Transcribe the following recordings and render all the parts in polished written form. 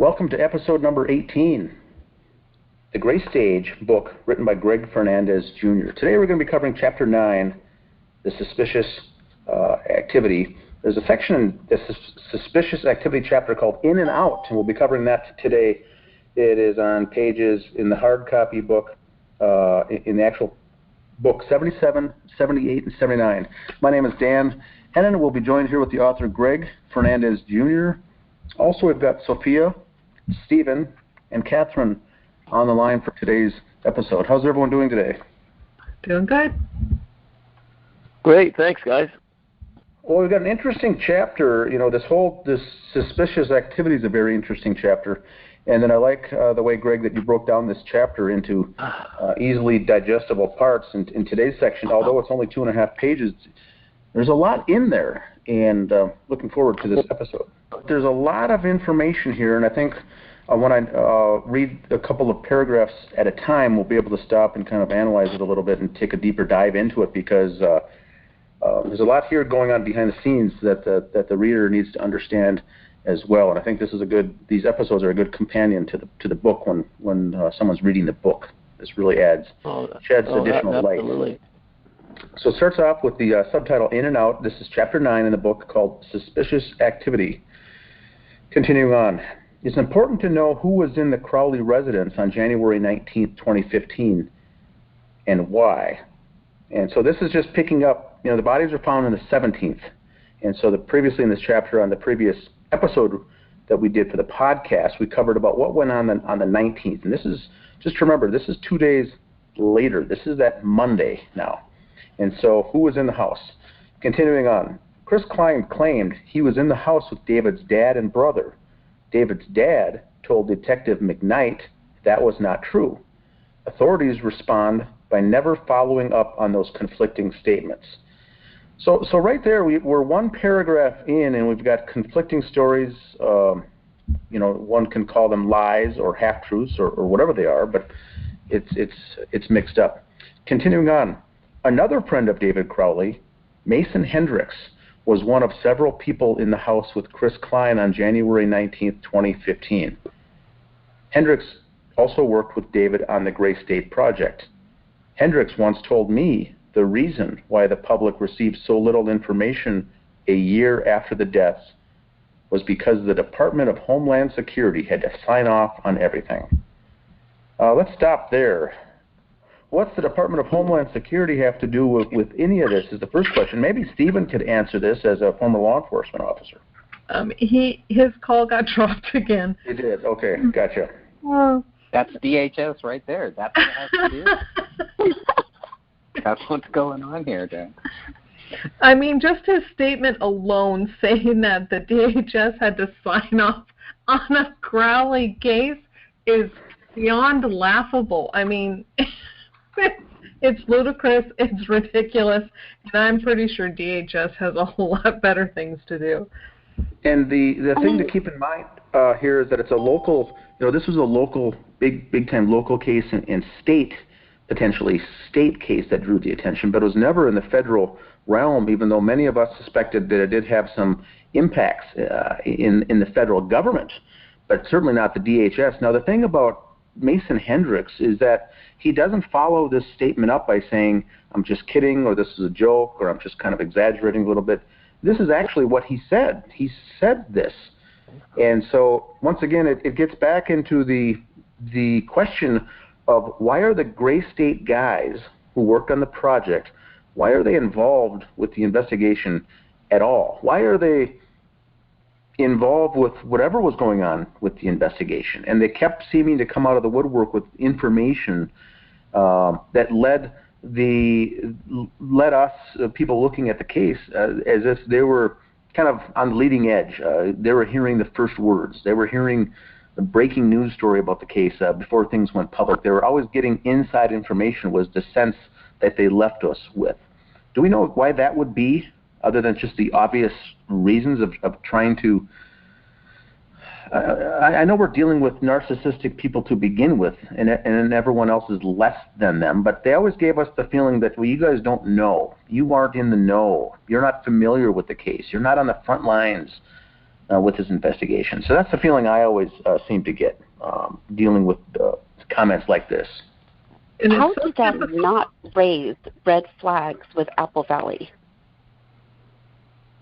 Welcome to episode number 18, The Gray Stage book written by Greg Fernandez, Jr. Today we're going to be covering Chapter 9, The Suspicious Activity. There's a section in the Suspicious Activity chapter called In and Out, and we'll be covering that today. It is on pages in the hard copy book, in the actual book 77, 78, and 79. My name is Dan Hennen. We'll be joined here with the author Greg Fernandez, Jr. Also, we've got Sophia, Stephen, and Catherine on the line for today's episode. How's everyone doing today? Doing good. Great, thanks, guys. Well, we've got an interesting chapter. You know, this suspicious activity is a very interesting chapter. And then I like the way, Greg, that you broke down this chapter into easily digestible parts. In today's section, although it's only 2.5 pages, there's a lot in there. And looking forward to this episode. There's a lot of information here, and I think when I read a couple of paragraphs at a time, we'll be able to stop and kind of analyze it a little bit and take a deeper dive into it, because there's a lot here going on behind the scenes that the reader needs to understand as well. And I think these episodes are a good companion to the book when someone's reading the book. This really sheds additional light. So it starts off with the subtitle In and Out. This is Chapter 9 in the book called Suspicious Activity. Continuing on. It's important to know who was in the Crowley residence on January 19th, 2015, and why. And so this is just picking up, the bodies are found on the 17th. And so previously in this chapter, on the previous episode that we did for the podcast, we covered about what went on the 19th. And this is, just remember, this is 2 days later. This is that Monday now. And so who was in the house? Continuing on. Chris Klein claimed he was in the house with David's dad and brother. David's dad told Detective McKnight that was not true. Authorities respond by never following up on those conflicting statements. So right there, we're one paragraph in, and we've got conflicting stories. One can call them lies or half-truths or whatever they are, but it's mixed up. Continuing on. Another friend of David Crowley, Mason Hendricks, was one of several people in the house with Chris Klein on January 19th, 2015. Hendricks also worked with David on the Gray State project. Hendricks once told me the reason why the public received so little information a year after the deaths was because the Department of Homeland Security had to sign off on everything. Let's stop there. What's the Department of Homeland Security have to do with any of this is the first question. Maybe Stephen could answer this as a former law enforcement officer. His call got dropped again. It did? Okay, gotcha. Well, that's DHS right there. That's what it has to do. That's what's going on here, Dan. I mean, just his statement alone saying that the DHS had to sign off on a Crowley case is beyond laughable. I mean, it's ludicrous, it's ridiculous, and I'm pretty sure DHS has a whole lot better things to do. And the thing to keep in mind here is that it's a local, this was a local, big-time local case and potentially state case that drew the attention, but it was never in the federal realm, even though many of us suspected that it did have some impacts in the federal government, but certainly not the DHS. Now, the thing about Mason Hendricks is that he doesn't follow this statement up by saying, I'm just kidding, or this is a joke, or I'm just kind of exaggerating a little bit. This is actually what he said. He said this. And so, once again, it gets back into the question of why are the Gray State guys who worked on the project, why are they involved with the investigation at all? Why are they involved with whatever was going on with the investigation? And they kept seeming to come out of the woodwork with information that led us, people looking at the case, as if they were kind of on the leading edge. They were hearing the first words. They were hearing the breaking news story about the case before things went public. They were always getting inside information, was the sense that they left us with. Do we know why that would be, other than just the obvious reasons of trying to... I know we're dealing with narcissistic people to begin with, and everyone else is less than them, but they always gave us the feeling that, well, you guys don't know. You aren't in the know. You're not familiar with the case. You're not on the front lines. with his investigation. So that's the feeling I always seem to get dealing with comments like this. How did that not raise red flags with Apple Valley?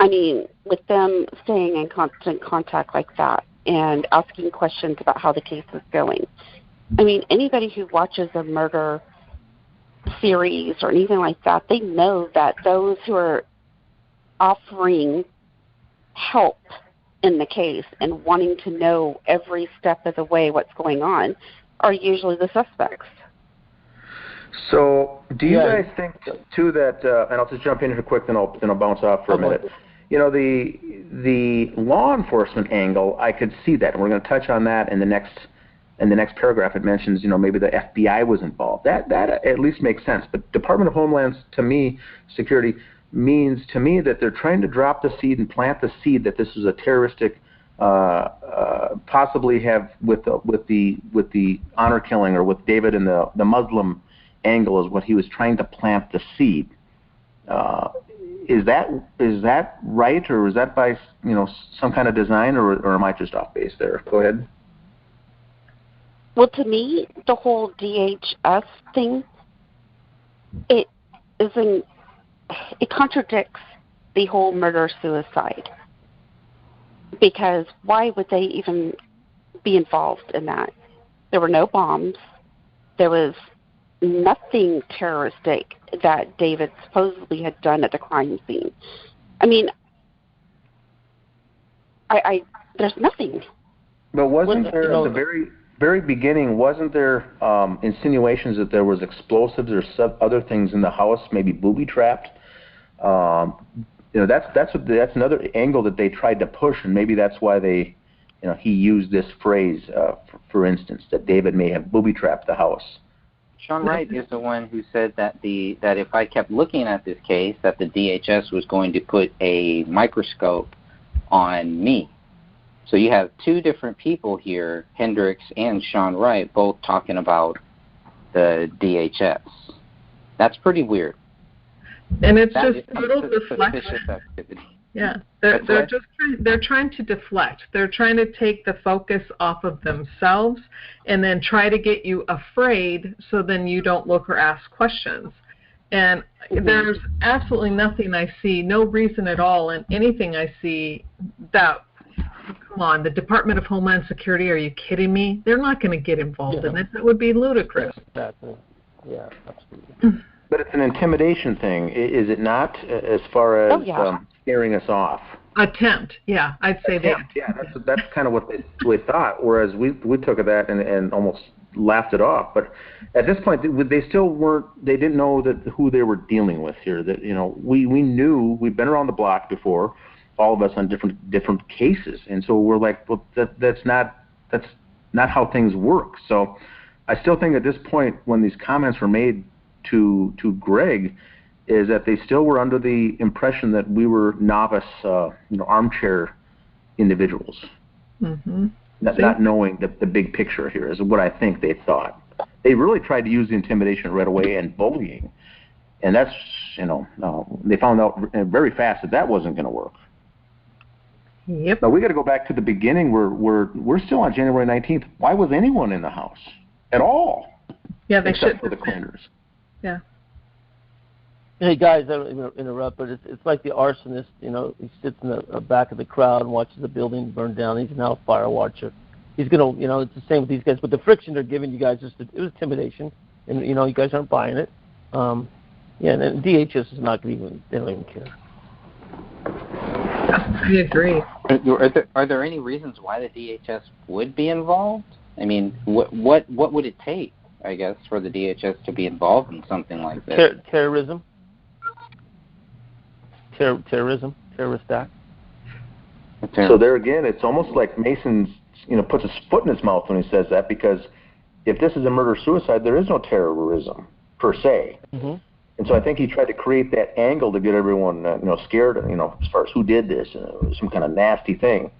I mean, with them staying in constant contact like that and asking questions about how the case is going. I mean, anybody who watches a murder series or anything like that, they know that those who are offering help in the case and wanting to know every step of the way what's going on are usually the suspects. So do you guys think, too, that, and I'll just jump in here quick, then I'll bounce off for a minute. You know, the law enforcement angle, I could see that, and we're going to touch on that in the next paragraph. It mentions, you know, maybe the FBI was involved. That at least makes sense. But Department of Homeland Security means to me that they're trying to drop the seed and plant the seed that this is a terroristic, possibly have with the honor killing, or with David and the Muslim angle is what he was trying to plant the seed. Is that right, or is that by, you know, some kind of design, or am I just off base there? Go ahead. Well, to me, the whole DHS thing, it contradicts the whole murder-suicide. Because why would they even be involved in that? There were no bombs. There was nothing terroristic that David supposedly had done at the crime scene. I mean, there's nothing. But wasn't there at the very beginning, wasn't there insinuations that there was explosives or other things in the house, maybe booby-trapped? You know, that's another angle that they tried to push, and maybe that's why he used this phrase, for instance, that David may have booby-trapped the house. Sean Wright is the one who said that if I kept looking at this case, that the DHS was going to put a microscope on me. So you have two different people here, Hendricks and Sean Wright, both talking about the DHS. That's pretty weird. And it's just total deflection. Yeah, they're trying to deflect. They're trying to take the focus off of themselves and then try to get you afraid, so then you don't look or ask questions. And there's absolutely nothing I see, no reason at all in anything I see that, come on, the Department of Homeland Security, are you kidding me? They're not going to get involved in it. That would be ludicrous. Exactly. Yeah, absolutely. But it's an intimidation thing, is it not, as far as scaring us off? Attempt, yeah, I'd say that. Yeah, that's kind of what we thought, whereas we took that and almost laughed it off. But at this point, they didn't know who they were dealing with here. That, you know, we knew, we've been around the block before, all of us on different cases, and so we're like, well, that's not how things work. So I still think at this point, when these comments were made to Greg, is that they still were under the impression that we were novice, armchair individuals, not knowing the big picture here is what I think they thought. They really tried to use the intimidation right away and bullying, and that's, they found out very fast that wasn't going to work. Yep. Now we got to go back to the beginning. We're still on January 19th. Why was anyone in the house at all? Yeah, they except for the cleaners. Yeah. Hey guys, I don't interrupt, but it's like the arsonist. He sits in the back of the crowd and watches the building burn down. He's now a fire watcher. He's gonna, it's the same with these guys. But the friction they're giving you guys, it was intimidation, and you guys aren't buying it. And DHS is not even. They don't even care. I agree. Are there any reasons why the DHS would be involved? I mean, what would it take, I guess, for the DHS to be involved in something like this? Terrorism, terrorist act. So there again, it's almost like Mason's, puts his foot in his mouth when he says that, because if this is a murder-suicide, there is no terrorism per se. Mm-hmm. And so I think he tried to create that angle to get everyone, scared, as far as who did this, some kind of nasty thing,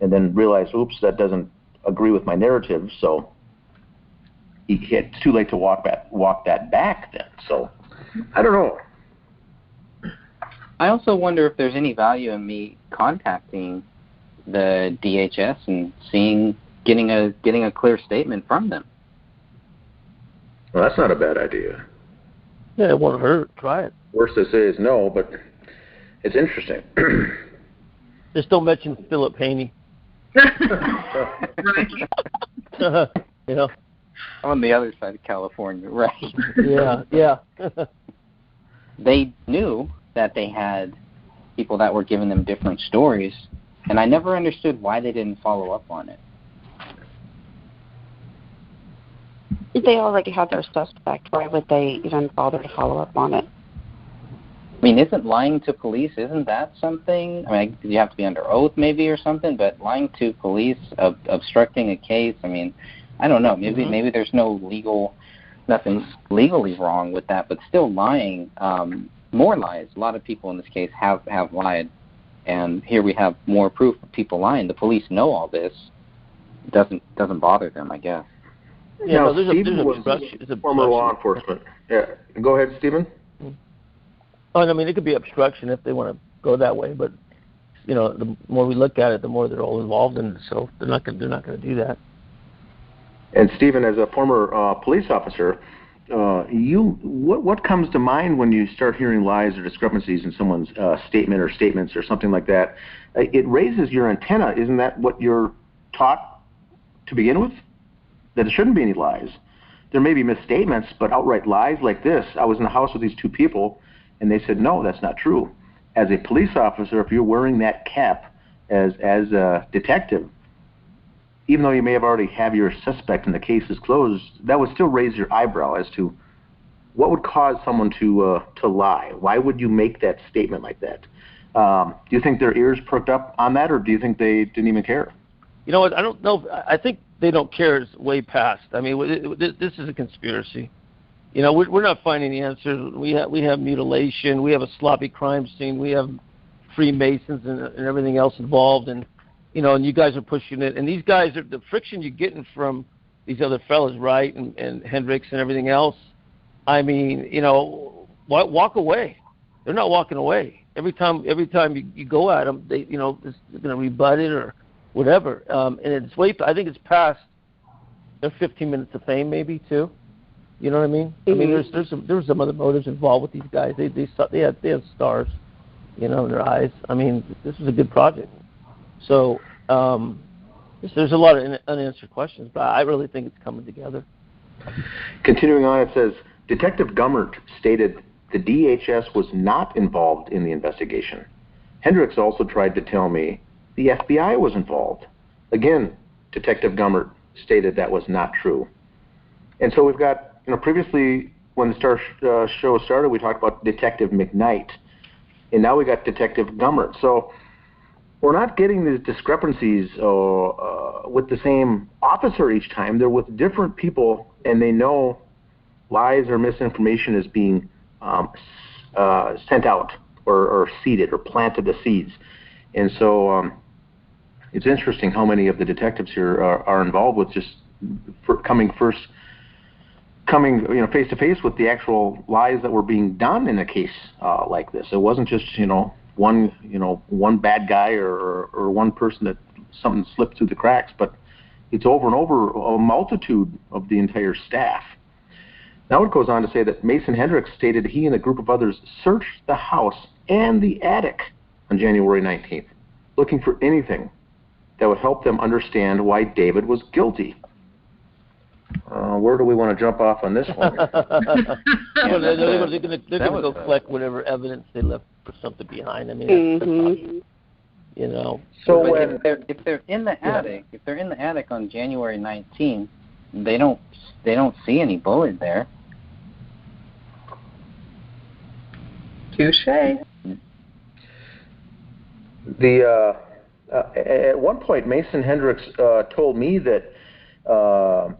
and then realize, oops, that doesn't agree with my narrative. So it's too late to walk that back then. So I don't know. I also wonder if there's any value in me contacting the DHS and getting a clear statement from them. Well, that's not a bad idea. Yeah, it won't hurt. Try it. Worst they say is no, but it's interesting. Just don't mention Philip Haney. Right. You know. On the other side of California, right? Yeah. They knew that they had people that were giving them different stories, and I never understood why they didn't follow up on it. They already had their suspect. Why would they even bother to follow up on it? I mean, isn't lying to police, isn't that something? I mean, you have to be under oath maybe or something, but lying to police, obstructing a case, I mean, I don't know. Maybe there's nothing legally wrong with that, but still lying, more lies. A lot of people in this case have lied, and here we have more proof of people lying. The police know all this. It doesn't bother them, I guess. Yeah, now, there's Stephen a was former law enforcement. Yeah, go ahead, Stephen. Oh, I mean, it could be obstruction if they want to go that way, but you know, the more we look at it, the more they're all involved in it. So they're not going to do that. And Stephen, as a former police officer, what comes to mind when you start hearing lies or discrepancies in someone's statement or statements or something like that? It raises your antenna. Isn't that what you're taught to begin with? That there shouldn't be any lies. There may be misstatements, but outright lies like this. I was in the house with these two people, and they said, no, that's not true. As a police officer, if you're wearing that cap as a detective, even though you may have already have your suspect and the case is closed, that would still raise your eyebrow as to what would cause someone to lie. Why would you make that statement like that? Do you think their ears perked up on that, or do you think they didn't even care? You know what? I don't know. I think they don't care. It's way past. I mean, this is a conspiracy. You know, we're not finding the answers. We have mutilation. We have a sloppy crime scene. We have Freemasons and everything else involved. And you know, and you guys are pushing it. And these guys are the friction you're getting from these other fellas, right? And Hendricks and everything else. I mean, you know, walk away. They're not walking away. Every time you go at them, they're going to rebut it or whatever. And it's I think it's past their 15 minutes of fame, maybe too. You know what I mean? Mm-hmm. I mean, there's some other motives involved with these guys. They have stars, you know, in their eyes. I mean, this is a good project. So there's a lot of unanswered questions, but I really think it's coming together. Continuing on, it says, Detective Gummert stated the DHS was not involved in the investigation. Hendricks also tried to tell me the FBI was involved. Again, Detective Gummert stated that was not true. And so we've got, you know, previously when the show started, we talked about Detective McKnight, and now we got Detective Gummert. So we're not getting the discrepancies with the same officer each time. They're with different people, and they know lies or misinformation is being sent out or seeded or planted the seeds. And so it's interesting how many of the detectives here are involved with just coming face to face with the actual lies that were being done in a case like this. It wasn't just one bad guy or one person that something slipped through the cracks, but it's over and over a multitude of the entire staff. Now it goes on to say that Mason Hendricks stated he and a group of others searched the house and the attic on January 19th, looking for anything that would help them understand why David was guilty. Where do we want to jump off on this one? They're going to go collect whatever evidence they left for something behind. I mean, you know. So if they're in the attic, on January 19th, they don't see any bullet there. Touche. At one point, Mason Hendricks told me that,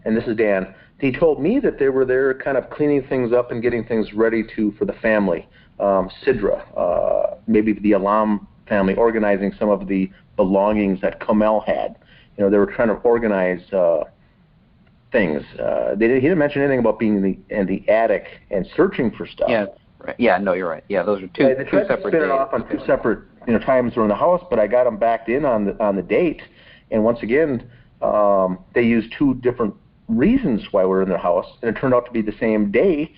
and this is Dan, he told me that they were there kind of cleaning things up and getting things ready for the family. Sidra, maybe the Alam family, organizing some of the belongings that Kamel had. You know, they were trying to organize things. He didn't mention anything about being in the attic and searching for stuff. Yeah, right. Yeah, no, you're right. Yeah, those are two separate days. They tried to spin it off on two separate times were in the house, but I got them backed in on the date, and once again, they used two different reasons why we're in their house, and it turned out to be the same day,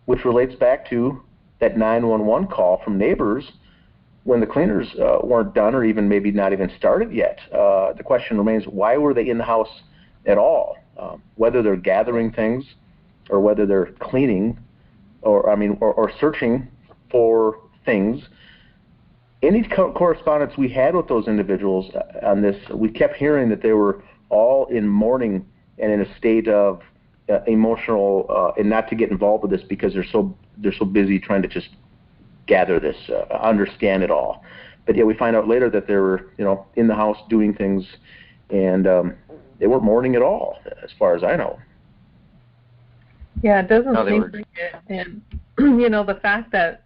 which relates back to that 911 call from neighbors when the cleaners weren't done or even maybe not even started yet. The question remains, why were they in the house at all? Whether they're gathering things or whether they're cleaning or searching for things. Any correspondence we had with those individuals on this, we kept hearing that they were all in mourning and in a state of emotional and not to get involved with this because they're so busy trying to just gather this, understand it all. But yeah, we find out later that they were in the house doing things, and they weren't mourning at all, as far as I know. Yeah, it doesn't seem like it. And the fact that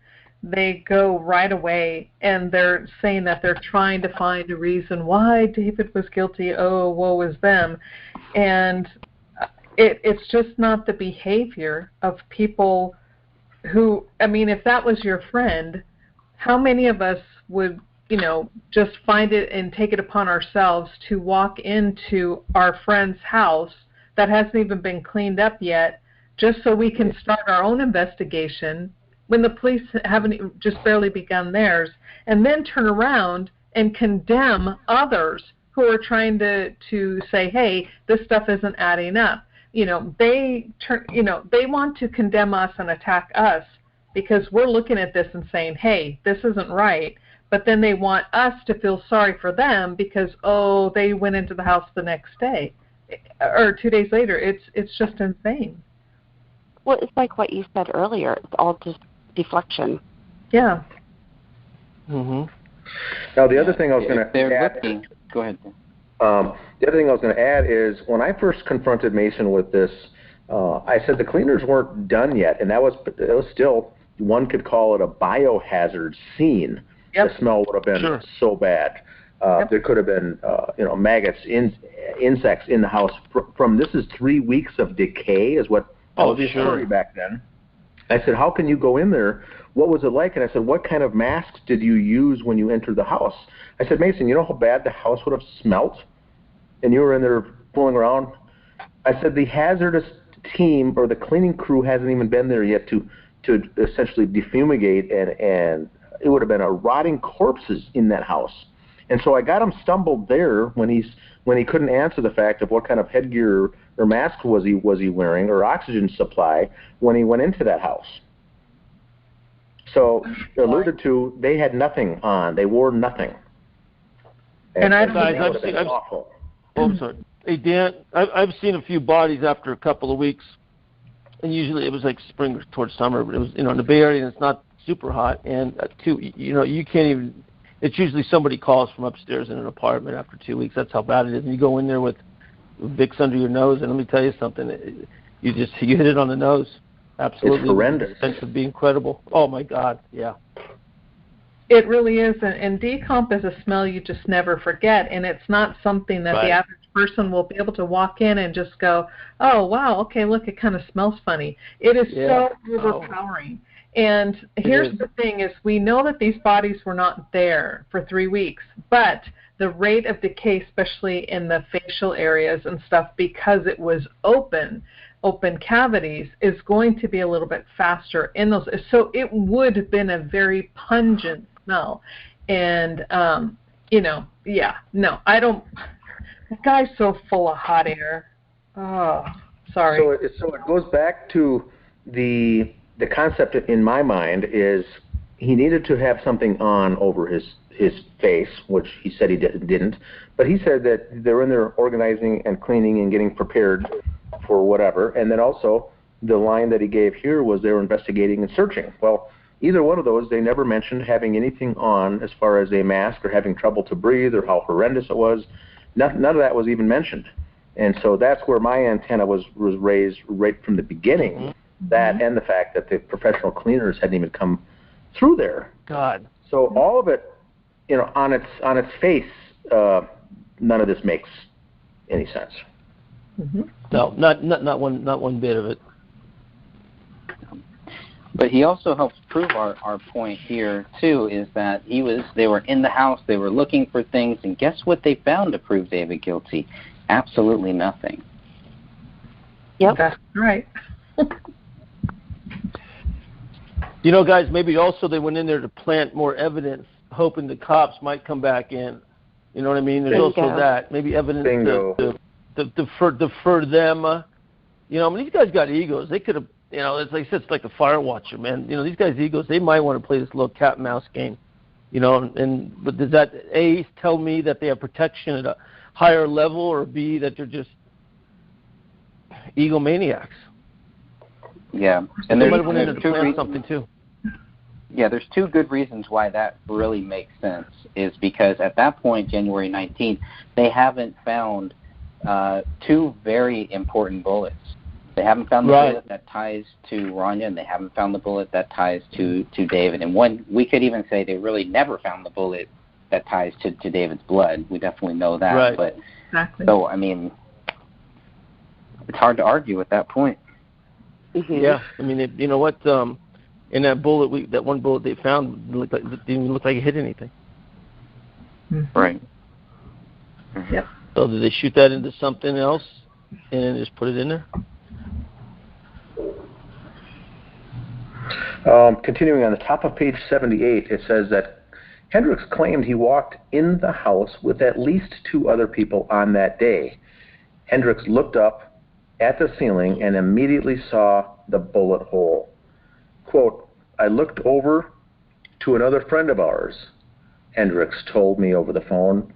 they go right away and they're saying that they're trying to find a reason why David was guilty. Oh, woe is them. And it's just not the behavior of people who, if that was your friend, how many of us would, just find it and take it upon ourselves to walk into our friend's house that hasn't even been cleaned up yet just so we can start our own investigation when the police haven't just barely begun theirs, and then turn around and condemn others who are trying to say, hey, this stuff isn't adding up. They want to condemn us and attack us because we're looking at this and saying, hey, this isn't right. But then they want us to feel sorry for them because, they went into the house the next day or 2 days later. It's just insane. Well, it's like what you said earlier. It's all just deflection. Yeah. Mm-hmm. Now, the other thing I was going to add... Go ahead. The other thing I was going to add is when I first confronted Mason with this, I said the cleaners weren't done yet, and it was still, one could call it a biohazard scene. Yep. The smell would have been so bad. Yep. There could have been, maggots, insects in the house. From this is 3 weeks of decay is what was the story back then. I said, how can you go in there? What was it like? And I said, what kind of masks did you use when you entered the house? I said, Mason, you know how bad the house would have smelt? And you were in there fooling around? I said, the hazardous team or the cleaning crew hasn't even been there yet to essentially defumigate, and it would have been a rotting corpses in that house. And so I got him stumbled there when he couldn't answer the fact of what kind of headgear or mask was he wearing or oxygen supply when he went into that house. So alluded to, they had nothing on. They wore nothing. And I've awful. I'm sorry. Hey, Dan, I've seen a few bodies after a couple of weeks, and usually it was like spring towards summer, but it was, in the Bay Area, and it's not super hot, and you can't even, it's usually somebody calls from upstairs in an apartment after 2 weeks. That's how bad it is. And you go in there with Vicks under your nose, and let me tell you something, you hit it on the nose. Absolutely. It's horrendous. The sense would be incredible. Oh, my God, yeah. It really is, and decomp is a smell you just never forget, and it's not something that the average person will be able to walk in and just go, oh, wow, okay, look, it kind of smells funny. It is so overpowering. And here's the thing is we know that these bodies were not there for 3 weeks, but the rate of decay, especially in the facial areas and stuff, because it was open cavities, is going to be a little bit faster in those. So it would have been a very pungent smell. And, I don't, the guy's so full of hot air. Oh, sorry. So it goes back to the concept in my mind is he needed to have something on over his face, which he said he didn't. But he said that they're in there organizing and cleaning and getting prepared for whatever. And then also the line that he gave here was they were investigating and searching. Well, either one of those, they never mentioned having anything on as far as a mask or having trouble to breathe or how horrendous it was. None of that was even mentioned. And so that's where my antenna was raised right from the beginning. Mm-hmm. That and the fact that the professional cleaners hadn't even come through there. God. So all of it, on its face, none of this makes any sense. Mm-hmm. No, not one bit of it. But he also helps prove our point here, too, is that they were in the house, they were looking for things, and guess what they found to prove David guilty? Absolutely nothing. Yep. That's right. You know, guys, maybe also they went in there to plant more evidence, hoping the cops might come back in. You know what I mean? There's also that. Maybe evidence to defer them. You know, I mean, these guys got egos. They could have, you know, as I said, it's like a fire watcher, man. You know, these guys' egos, they might want to play this little cat and mouse game. You know, but does that, A, tell me that they have protection at a higher level, or B, that they're just egomaniacs? Yeah. And they might have went in to plan something, too. Yeah, there's two good reasons why that really makes sense, is because at that point, January 19th, they haven't found two very important bullets. They haven't found the bullet that ties to Rania, and they haven't found the bullet that ties to David. And we could even say they really never found the bullet that ties to David's blood. We definitely know that. Right. But Exactly. so, I mean, it's hard to argue at that point. Mm-hmm. Yeah, I mean, you know what? In that bullet, that one bullet they found didn't even look like it hit anything. Mm-hmm. Right. Yep. So did they shoot that into something else and then just put it in there? Continuing on the top of page 78, it says that Hendricks claimed he walked in the house with at least two other people on that day. Hendricks looked up at the ceiling and immediately saw the bullet hole. Quote, "I looked over to another friend of ours," Hendricks told me over the phone.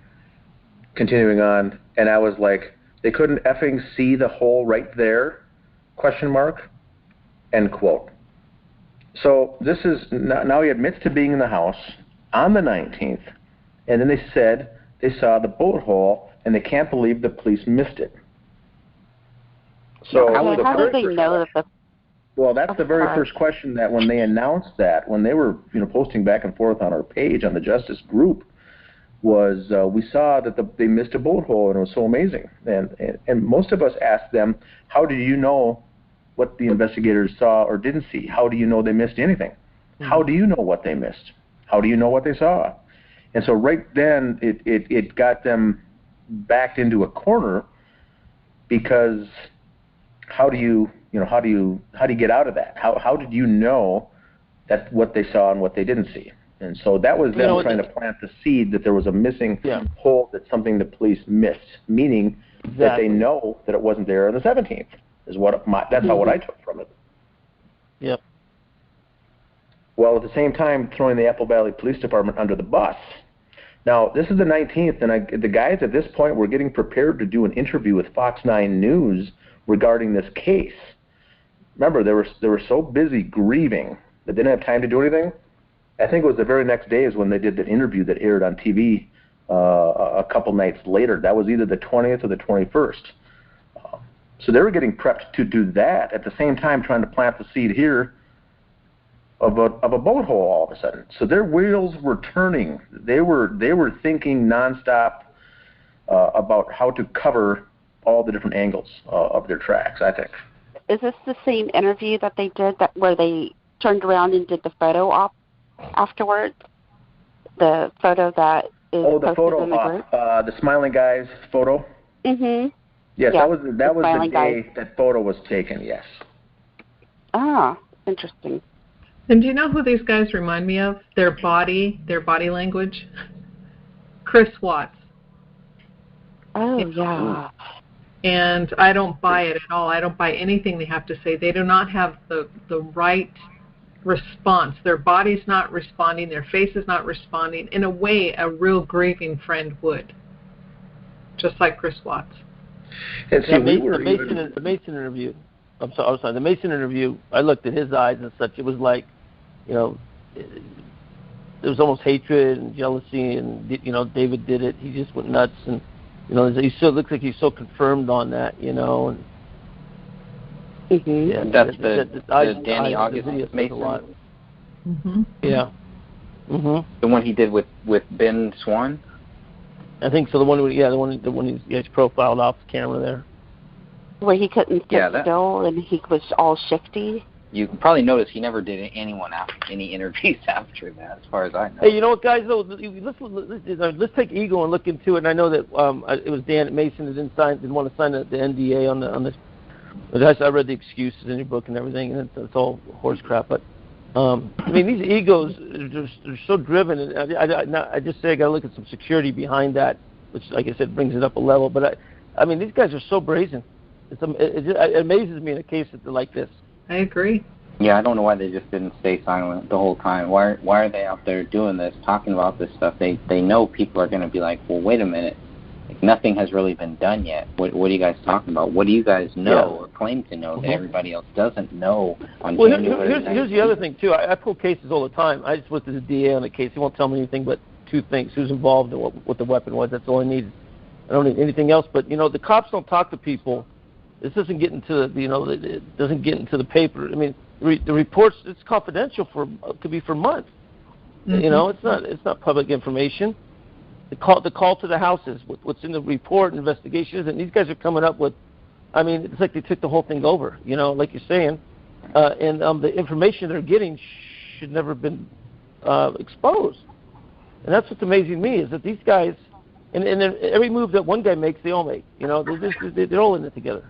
Continuing on, and I was like, "They couldn't effing see the hole right there? Question mark." End quote. So this is, now he admits to being in the house on the 19th, and then they said they saw the bullet hole, and they can't believe the police missed it. So how did they know that Well, that's the very first question, that when they announced that, when they were posting back and forth on our page on the Justice group, was we saw that they missed a bullet hole, and it was so amazing. And most of us asked them, how do you know what the investigators saw or didn't see? How do you know they missed anything? Mm-hmm. How do you know what they missed? How do you know what they saw? And so right then it got them backed into a corner, because how do you get out of that? How did you know that what they saw and what they didn't see? And so that was them trying to plant the seed that there was a missing hole, that something the police missed, meaning that they know that it wasn't there on the 17th. That's what I took from it. Yep. Well, at the same time, throwing the Apple Valley Police Department under the bus. Now, this is the 19th, and the guys at this point were getting prepared to do an interview with Fox 9 News regarding this case. Remember, they were so busy grieving that they didn't have time to do anything. I think it was the very next day is when they did the interview that aired on TV a couple nights later. That was either the 20th or the 21st. So they were getting prepped to do that at the same time, trying to plant the seed here of a bullet hole all of a sudden. So their wheels were turning. They were thinking nonstop about how to cover all the different angles of their tracks, I think. Is this the same interview that they did where they turned around and did the photo op afterwards? The photo that is posted in the group? The smiling guy's photo? Mm-hmm. Yes, that was the day that photo was taken, yes. Ah, interesting. And do you know who these guys remind me of? Their body language? Chris Watts. Oh, yeah. And I don't buy it at all. I don't buy anything they have to say. They do not have the right response. Their body's not responding. Their face is not responding in a way a real grieving friend would. Just like Chris Watts. And see, the Mason interview. I'm sorry. The Mason interview, I looked at his eyes and such. It was like, there was almost hatred and jealousy, and David did it. He just went nuts, and he still looks like he's so confirmed on that, and. Mm-hmm. Yeah, that's the Danny August Mason. Mm-hmm. Yeah. Mm-hmm. The one he did with Ben Swan. I think so. The one he's profiled off camera there. Where he couldn't sit still and he was all shifty. You can probably notice he never did any interviews after that, as far as I know. Hey, you know what, guys? Though, let's take Ego and look into it. And I know that it was Dan Mason that didn't want to sign the NDA on this. But I read the excuses in your book and everything, and it's all horse crap. But I mean, these egos they're so driven. And I just say I got to look at some security behind that, which, like I said, brings it up a level. But I mean, these guys are so brazen. It amazes me in a case like this. I agree. Yeah, I don't know why they just didn't stay silent the whole time. Why are they out there doing this, talking about this stuff? They know people are going to be like, well, wait a minute. Like, nothing has really been done yet. What are you guys talking about? What do you guys know or claim to know that everybody else doesn't know on January 19th? Here's the other thing, too. I pull cases all the time. I just looked at the DA on the case. He won't tell me anything but two things: who's involved and what the weapon was. That's all I need. I don't need anything else. But, the cops don't talk to people. This doesn't get into it doesn't get into the paper. I mean, the reports, it's confidential could be for months. Mm-hmm. It's not public information. The call to the houses, what's in the report, investigations, and these guys are coming up with. I mean, it's like they took the whole thing over. Like you're saying, and the information they're getting should never have been exposed. And that's what's amazing me is that these guys, and then every move that one guy makes, they all make. They're all in it together.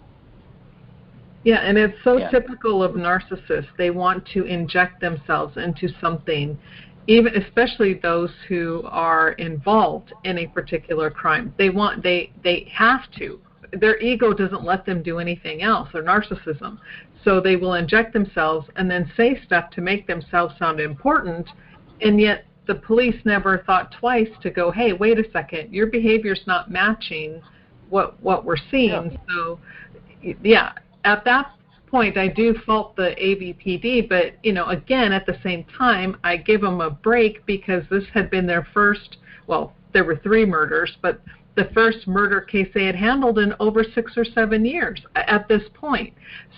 Yeah, and it's so typical of narcissists. They want to inject themselves into something, especially those who are involved in a particular crime. They have to. Their ego doesn't let them do anything else, or narcissism. So they will inject themselves and then say stuff to make themselves sound important, and yet the police never thought twice to go, hey, wait a second, your behavior's not matching what we're seeing. Yeah. So, yeah. At that point, I do fault the AVPD, but, again, at the same time, I give them a break because this had been their first, well, there were 3 murders, but the first murder case they had handled in over 6 or 7 years at this point.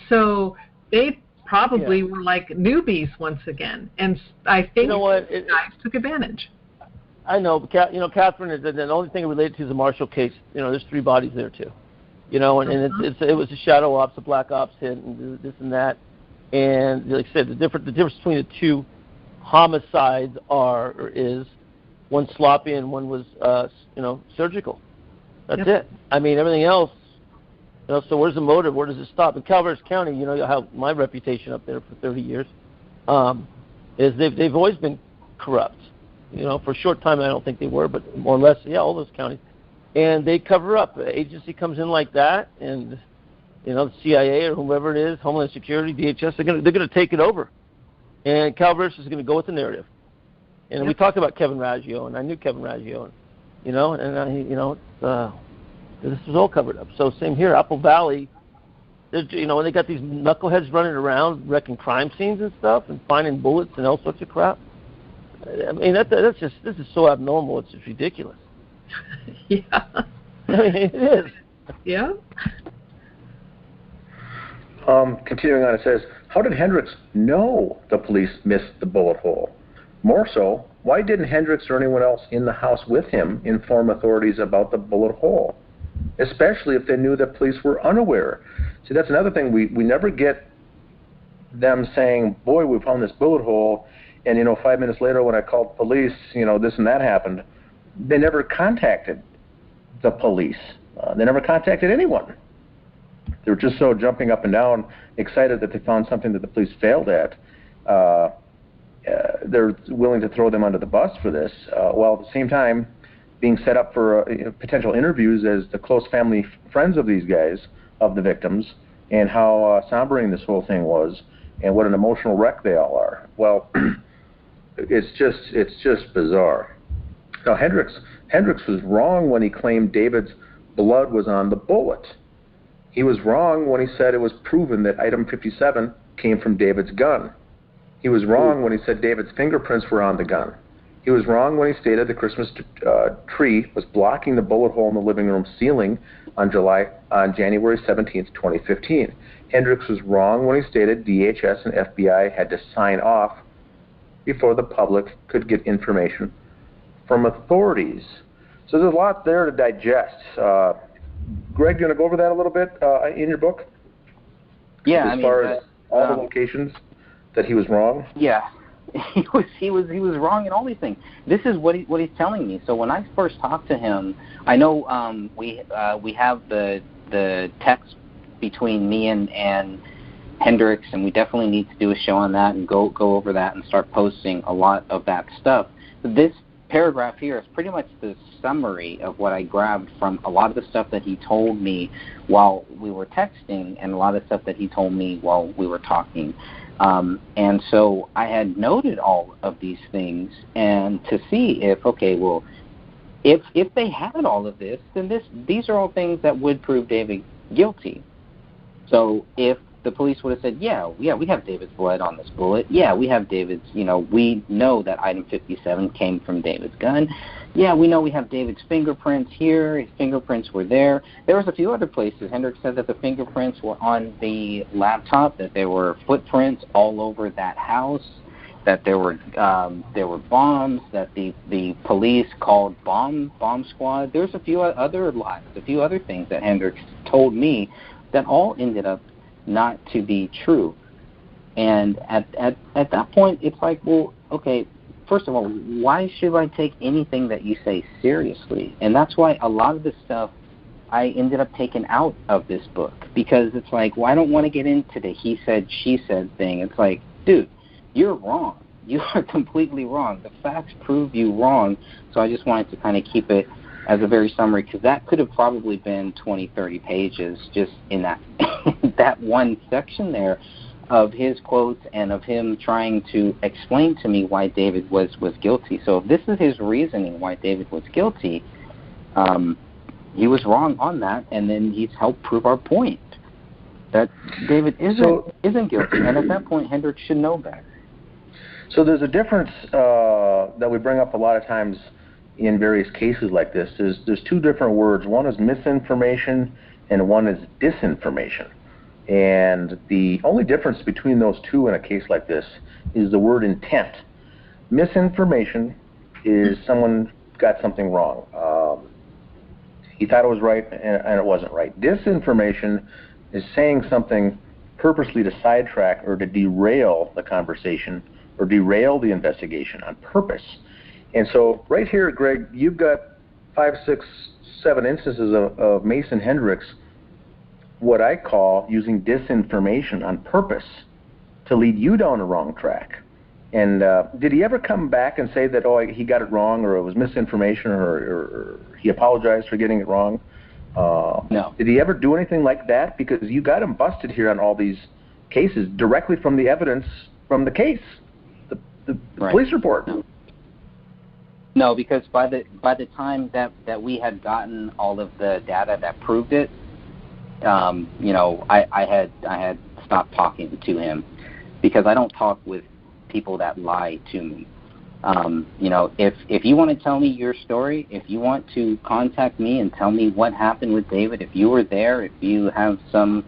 So they probably were like newbies once again, and I think guys took advantage. I know, but, Catherine, the only thing related to the Marshall case, there's 3 bodies there, too. And it was a shadow ops, a black ops hit, and this and that. And like I said, the difference between the 2 homicides is one sloppy and one was surgical. That's it. I mean, everything else. So where's the motive? Where does it stop? In Calvert County, you have my reputation up there for 30 years. Is they've always been corrupt. For a short time I don't think they were, but more or less, all those counties. And they cover up. The agency comes in like that, and the CIA or whoever it is, Homeland Security, DHS, they're going to take it over. And Calvert is going to go with the narrative. And we talked about Kevin Raggio, and I knew Kevin Raggio, this was all covered up. So same here, Apple Valley. When they got these knuckleheads running around wrecking crime scenes and stuff, and finding bullets and all sorts of crap. I mean, this is so abnormal. It's just ridiculous. Yeah. I mean, it is. Yeah. Continuing on, it says, how did Hendricks know the police missed the bullet hole? More so, why didn't Hendricks or anyone else in the house with him inform authorities about the bullet hole? Especially if they knew that police were unaware. See, that's another thing. We never get them saying, boy, we found this bullet hole, and, 5 minutes later when I called police, this and that happened. They never contacted the police. They never contacted anyone. They were just so jumping up and down, excited that they found something that the police failed at. They're willing to throw them under the bus for this, while at the same time being set up for potential interviews as the close family friends of these guys, of the victims, and how sombering this whole thing was, and what an emotional wreck they all are. Well, it's just bizarre. Now, Hendricks was wrong when he claimed David's blood was on the bullet. He was wrong when he said it was proven that item 57 came from David's gun. He was wrong when he said David's fingerprints were on the gun. He was wrong when he stated the Christmas tree was blocking the bullet hole in the living room ceiling on January 17th, 2015. Hendricks was wrong when he stated DHS and FBI had to sign off before the public could get information from authorities. So there's a lot there to digest. Greg, do you want to go over that a little bit in your book? Yeah, as far as all the locations that he was wrong? Yeah. He was wrong in all these things. This is what he's telling me. So when I first talked to him, I know we have the text between me and Hendricks, and we definitely need to do a show on that and go over that and start posting a lot of that stuff. But this paragraph here is pretty much the summary of what I grabbed from a lot of the stuff that he told me while we were texting and a lot of stuff that he told me while we were talking. And so I had noted all of these things, and to see if, okay, well, if they had all of this, then these are all things that would prove David guilty. So if the police would have said, yeah, we have David's blood on this bullet. Yeah, we have David's, we know that item 57 came from David's gun. Yeah, we know we have David's fingerprints here. His fingerprints were there. There was a few other places. Hendricks said that the fingerprints were on the laptop, that there were footprints all over that house, that there were bombs, that the police called bomb squad. There's a few other lies, a few other things that Hendricks told me that all ended up not to be true. And at that point, it's like, well, okay, first of all, why should I take anything that you say seriously? And that's why a lot of the stuff I ended up taking out of this book, because it's like, well, I don't want to get into the he said, she said thing. It's like, dude, you're wrong. You are completely wrong. The facts prove you wrong. So I just wanted to kind of keep it as a very summary, because that could have probably been 20, 30 pages just in that that one section there of his quotes and of him trying to explain to me why David was guilty. So if this is his reasoning why David was guilty, he was wrong on that, and then he's helped prove our point that David isn't guilty. And at that point, Hendricks should know better. So there's a difference that we bring up a lot of times in various cases like this. There's two different words. One is misinformation and one is disinformation. And the only difference between those two in a case like this is the word intent. Misinformation is someone got something wrong. He thought it was right and it wasn't right. Disinformation is saying something purposely to sidetrack or to derail the conversation or derail the investigation on purpose. And so right here, Greg, you've got 5, 6, 7 instances of Mason Hendricks, what I call using disinformation on purpose to lead you down a wrong track. And did he ever come back and say that, oh, he got it wrong, or it was misinformation, or he apologized for getting it wrong? No. Did he ever do anything like that? Because you got him busted here on all these cases directly from the evidence from the case, the right. Police report. No, because by the time that we had gotten all of the data that proved it, I had stopped talking to him, because I don't talk with people that lie to me. If you want to tell me your story, if you want to contact me and tell me what happened with David, if you were there, if you have some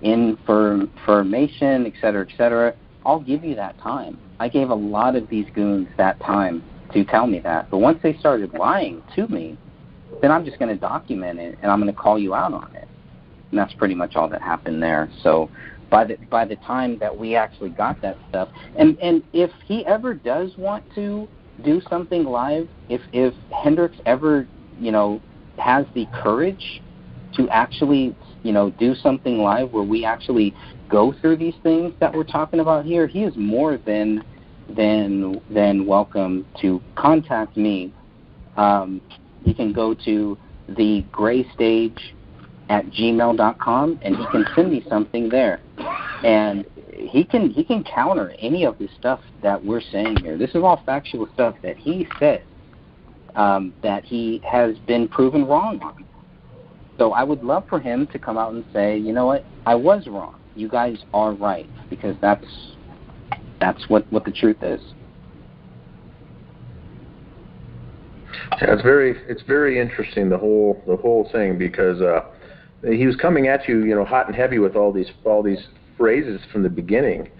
information, et cetera, I'll give you that time. I gave a lot of these goons that time to tell me that. But once they started lying to me, then I'm just going to document it and I'm going to call you out on it. And that's pretty much all that happened there. So by the time that we actually got that stuff, and if he ever does want to do something live, if Hendricks ever, has the courage to actually, do something live where we actually go through these things that we're talking about here, he is more than welcome to contact me. He can go to thegraystage@gmail.com and he can send me something there, and he can counter any of the stuff that we're saying here. This is all factual stuff that he said that he has been proven wrong on. So I would love for him to come out and say, you know what, I was wrong. You guys are right, because that's what the truth is. Yeah, it's very interesting, the whole thing, because he was coming at you, hot and heavy with all these phrases from the beginning,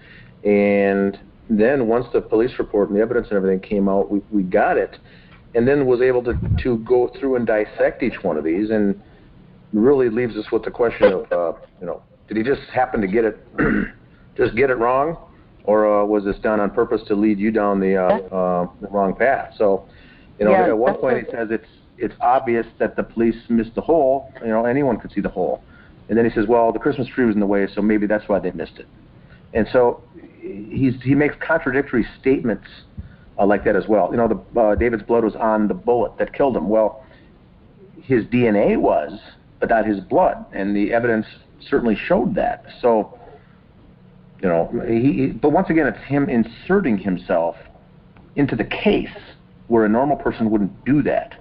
and then once the police report and the evidence and everything came out, we got it, and then was able to go through and dissect each one of these, and really leaves us with the question of, did he just happen to get it wrong, or was this done on purpose to lead you down the wrong path? So, at one point he says it's obvious that the police missed the hole. Anyone could see the hole. And then he says, well, the Christmas tree was in the way, so maybe that's why they missed it. And so he makes contradictory statements like that as well. David's blood was on the bullet that killed him. Well, his DNA was, but not his blood, and the evidence certainly showed that. So, but once again, it's him inserting himself into the case where a normal person wouldn't do that.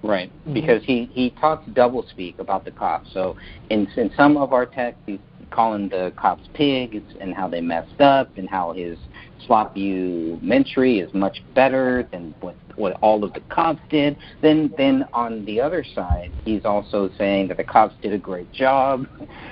Right, because he talks doublespeak about the cops. So in some of our texts, he's calling the cops pigs and how they messed up and how his slopumentary is much better than what all of the cops did. Then on the other side, he's also saying that the cops did a great job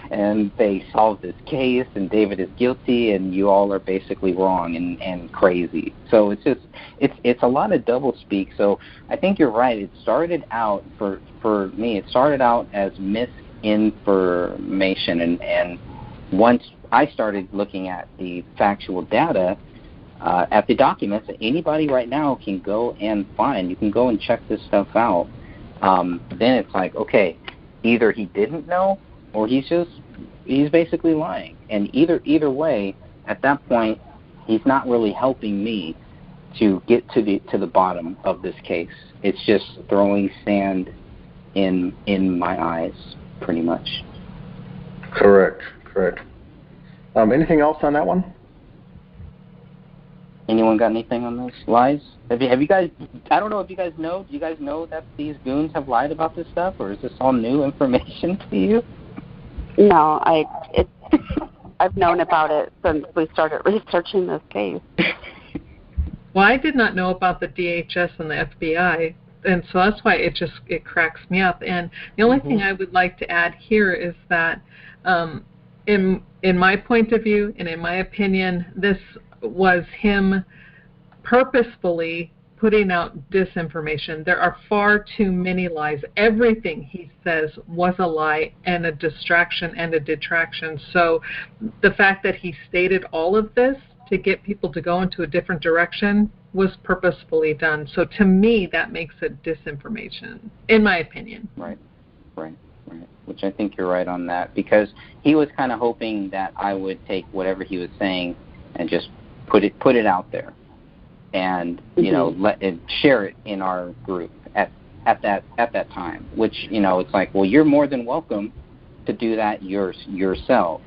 and they solved this case and David is guilty and you all are basically wrong and crazy. So it's a lot of doublespeak. So I think you're right. It started out for me. It started out as misinformation, and once I started looking at the factual data, at the documents that anybody right now can go and find. You can go and check this stuff out. Then it's like, okay, either he didn't know or he's basically lying. And either way, at that point, he's not really helping me to get to the bottom of this case. It's just throwing sand in my eyes, pretty much. Correct. Anything else on that one? Anyone got anything on those lies? Have you guys? I don't know if you guys know. Do you guys know that these goons have lied about this stuff, or is this all new information to you? No, I've known about it since we started researching this case. Well, I did not know about the DHS and the FBI, and so that's why it cracks me up. And the only thing I would like to add here is that, in my point of view and in my opinion, this was him purposefully putting out disinformation. There are far too many lies. Everything he says was a lie and a distraction and a detraction. So the fact that he stated all of this to get people to go into a different direction was purposefully done. So to me, that makes it disinformation, in my opinion. Right. Which I think you're right on that, because he was kind of hoping that I would take whatever he was saying and just put it out there, and share it in our group at that time. Which it's like, well, you're more than welcome to do that yourself.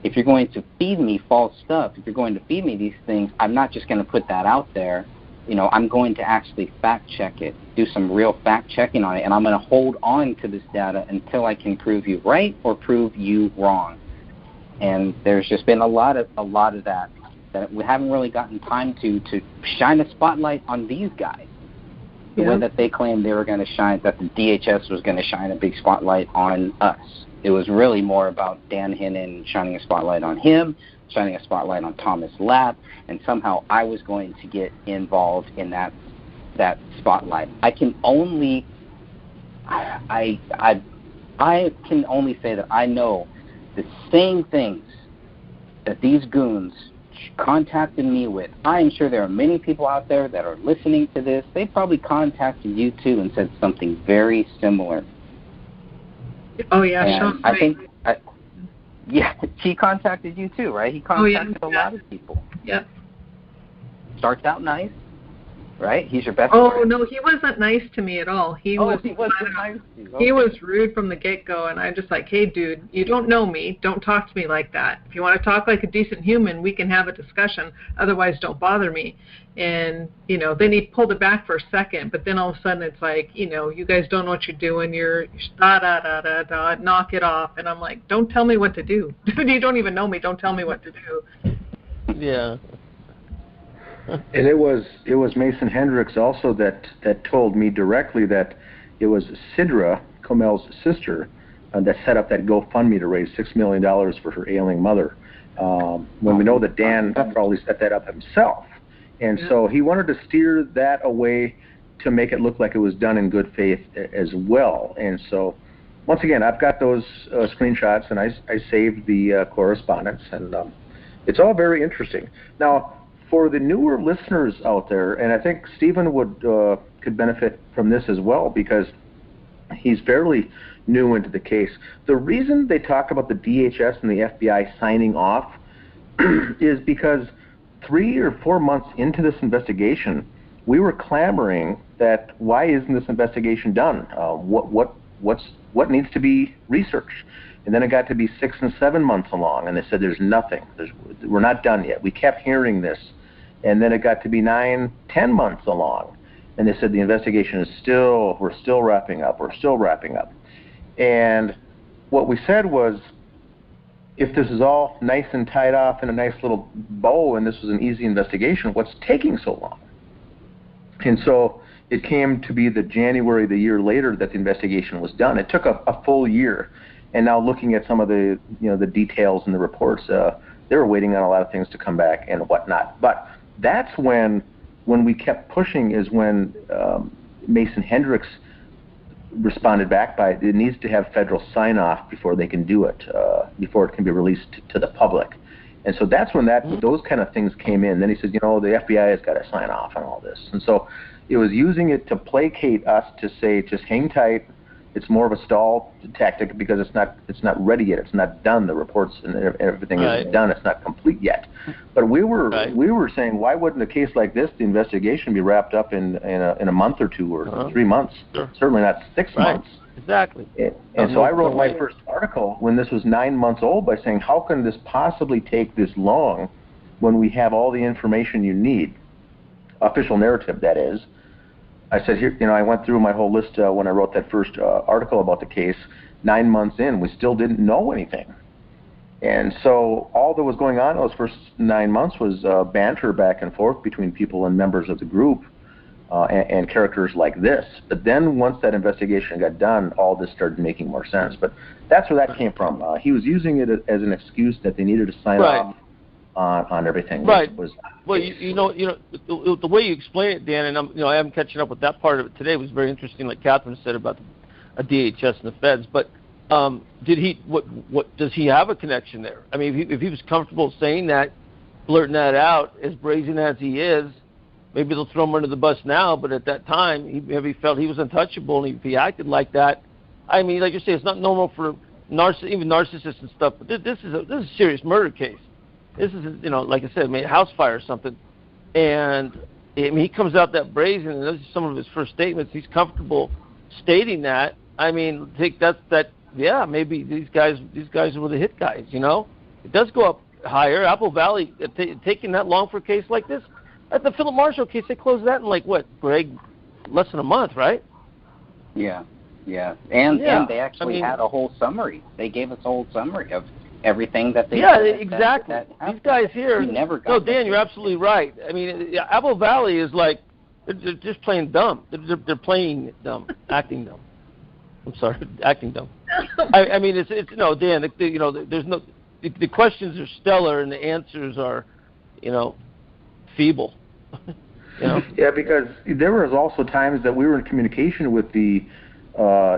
If you're going to feed me false stuff, if you're going to feed me these things, I'm not just going to put that out there. I'm going to actually fact check it, do some real fact checking on it, and I'm going to hold on to this data until I can prove you right or prove you wrong. And there's just been a lot of that we haven't really gotten time to shine a spotlight on these guys. The way that they claimed they were going to shine, that the DHS was going to shine a big spotlight on us. It was really more about Dan Hennen shining a spotlight on him, shining a spotlight on Thomas Lapp, and somehow I was going to get involved in that spotlight. I can only say that I know the same things that these goons contacted me with. I am sure there are many people out there that are listening to this. They probably contacted you too and said something very similar. Oh yeah, and I think he contacted you too, right? He contacted a lot of people. Yep. Starts out nice, right? He's your best friend. friend. No, he wasn't nice to me at all. He wasn't nice to you. Okay. He was rude from the get-go, and I'm just like, hey, dude, you don't know me. Don't talk to me like that. If you want to talk like a decent human, we can have a discussion. Otherwise, don't bother me. And, then he pulled it back for a second, but then all of a sudden it's like, you guys don't know what you're doing. You're da-da-da-da-da, knock it off. And I'm like, don't tell me what to do. You don't even know me. Don't tell me what to do. Yeah. And it was Mason Hendricks also that told me directly that it was Sidra, Comel's sister, that set up that GoFundMe to raise $6 million for her ailing mother. When we know that Dan Crowley set that up himself. And so he wanted to steer that away to make it look like it was done in good faith as well. And so, once again, I've got those screenshots, and I saved the correspondence. And It's all very interesting. Now, for the newer listeners out there, and I think Stephen could benefit from this as well because he's fairly new into the case. The reason they talk about the DHS and the FBI signing off is because 3 or 4 months into this investigation, we were clamoring that why isn't this investigation done? What needs to be researched? And then it got to be 6 and 7 months along, and they said there's nothing. We're not done yet. We kept hearing this. And then it got to be 9, 10 months along, and they said the investigation is we're still wrapping up. And what we said was, if this is all nice and tied off in a nice little bow and this was an easy investigation, what's taking so long? And so it came to be the January the year later that the investigation was done. It took a full year. And now looking at some of the the details in the reports, they were waiting on a lot of things to come back and whatnot. But that's when we kept pushing is when Mason Hendricks responded back by it needs to have federal sign-off before they can do it, before it can be released to the public. And so that's when those kind of things came in. Then he said, the FBI has got to sign off on all this. And so it was using it to placate us to say, just hang tight. It's more of a stall tactic because it's not ready yet. It's not done. The reports and everything isn't done. It's not complete yet. But we were saying, why wouldn't a case like this, the investigation, be wrapped up in a month or two or 3 months? Sure. Certainly not 6 months. Exactly. And so I wrote my first article when this was 9 months old by saying, how can this possibly take this long when we have all the information you need? Official narrative, that is. I said, here, I went through my whole list when I wrote that first article about the case. 9 months in, we still didn't know anything. And so all that was going on those first 9 months was banter back and forth between people and members of the group and characters like this. But then once that investigation got done, all this started making more sense. But that's where that came from. He was using it as an excuse that they needed to sign off on everything. Right. Well, the way you explain it, Dan, and I am catching up with that part of it today, was very interesting, like Catherine said about a DHS and the feds. But what does he have a connection there? I mean, if he was comfortable saying that, blurting that out, as brazen as he is, maybe they'll throw him under the bus now. But at that time, he felt he was untouchable, and if he acted like that, I mean, like you say, it's not normal for even narcissists and stuff. But this is a serious murder case. This is, like I said, a house fire or something. And he comes out that brazen, and those are some of his first statements. He's comfortable stating that. I mean, think that maybe these guys were the hit guys, It does go up higher. Apple Valley, taking that long for a case like this. At the Philip Marshall case, they closed that in Greg, less than a month, right? Yeah. And they actually had a whole summary. They gave us a whole summary of everything that they exactly. These guys here. Dan, you're absolutely right. I mean, Apple Valley is they're just playing dumb. They're playing dumb, acting dumb. I'm sorry, acting dumb. I mean, it's Dan. There's no. The questions are stellar and the answers are, feeble. Yeah, because there was also times that we were in communication with the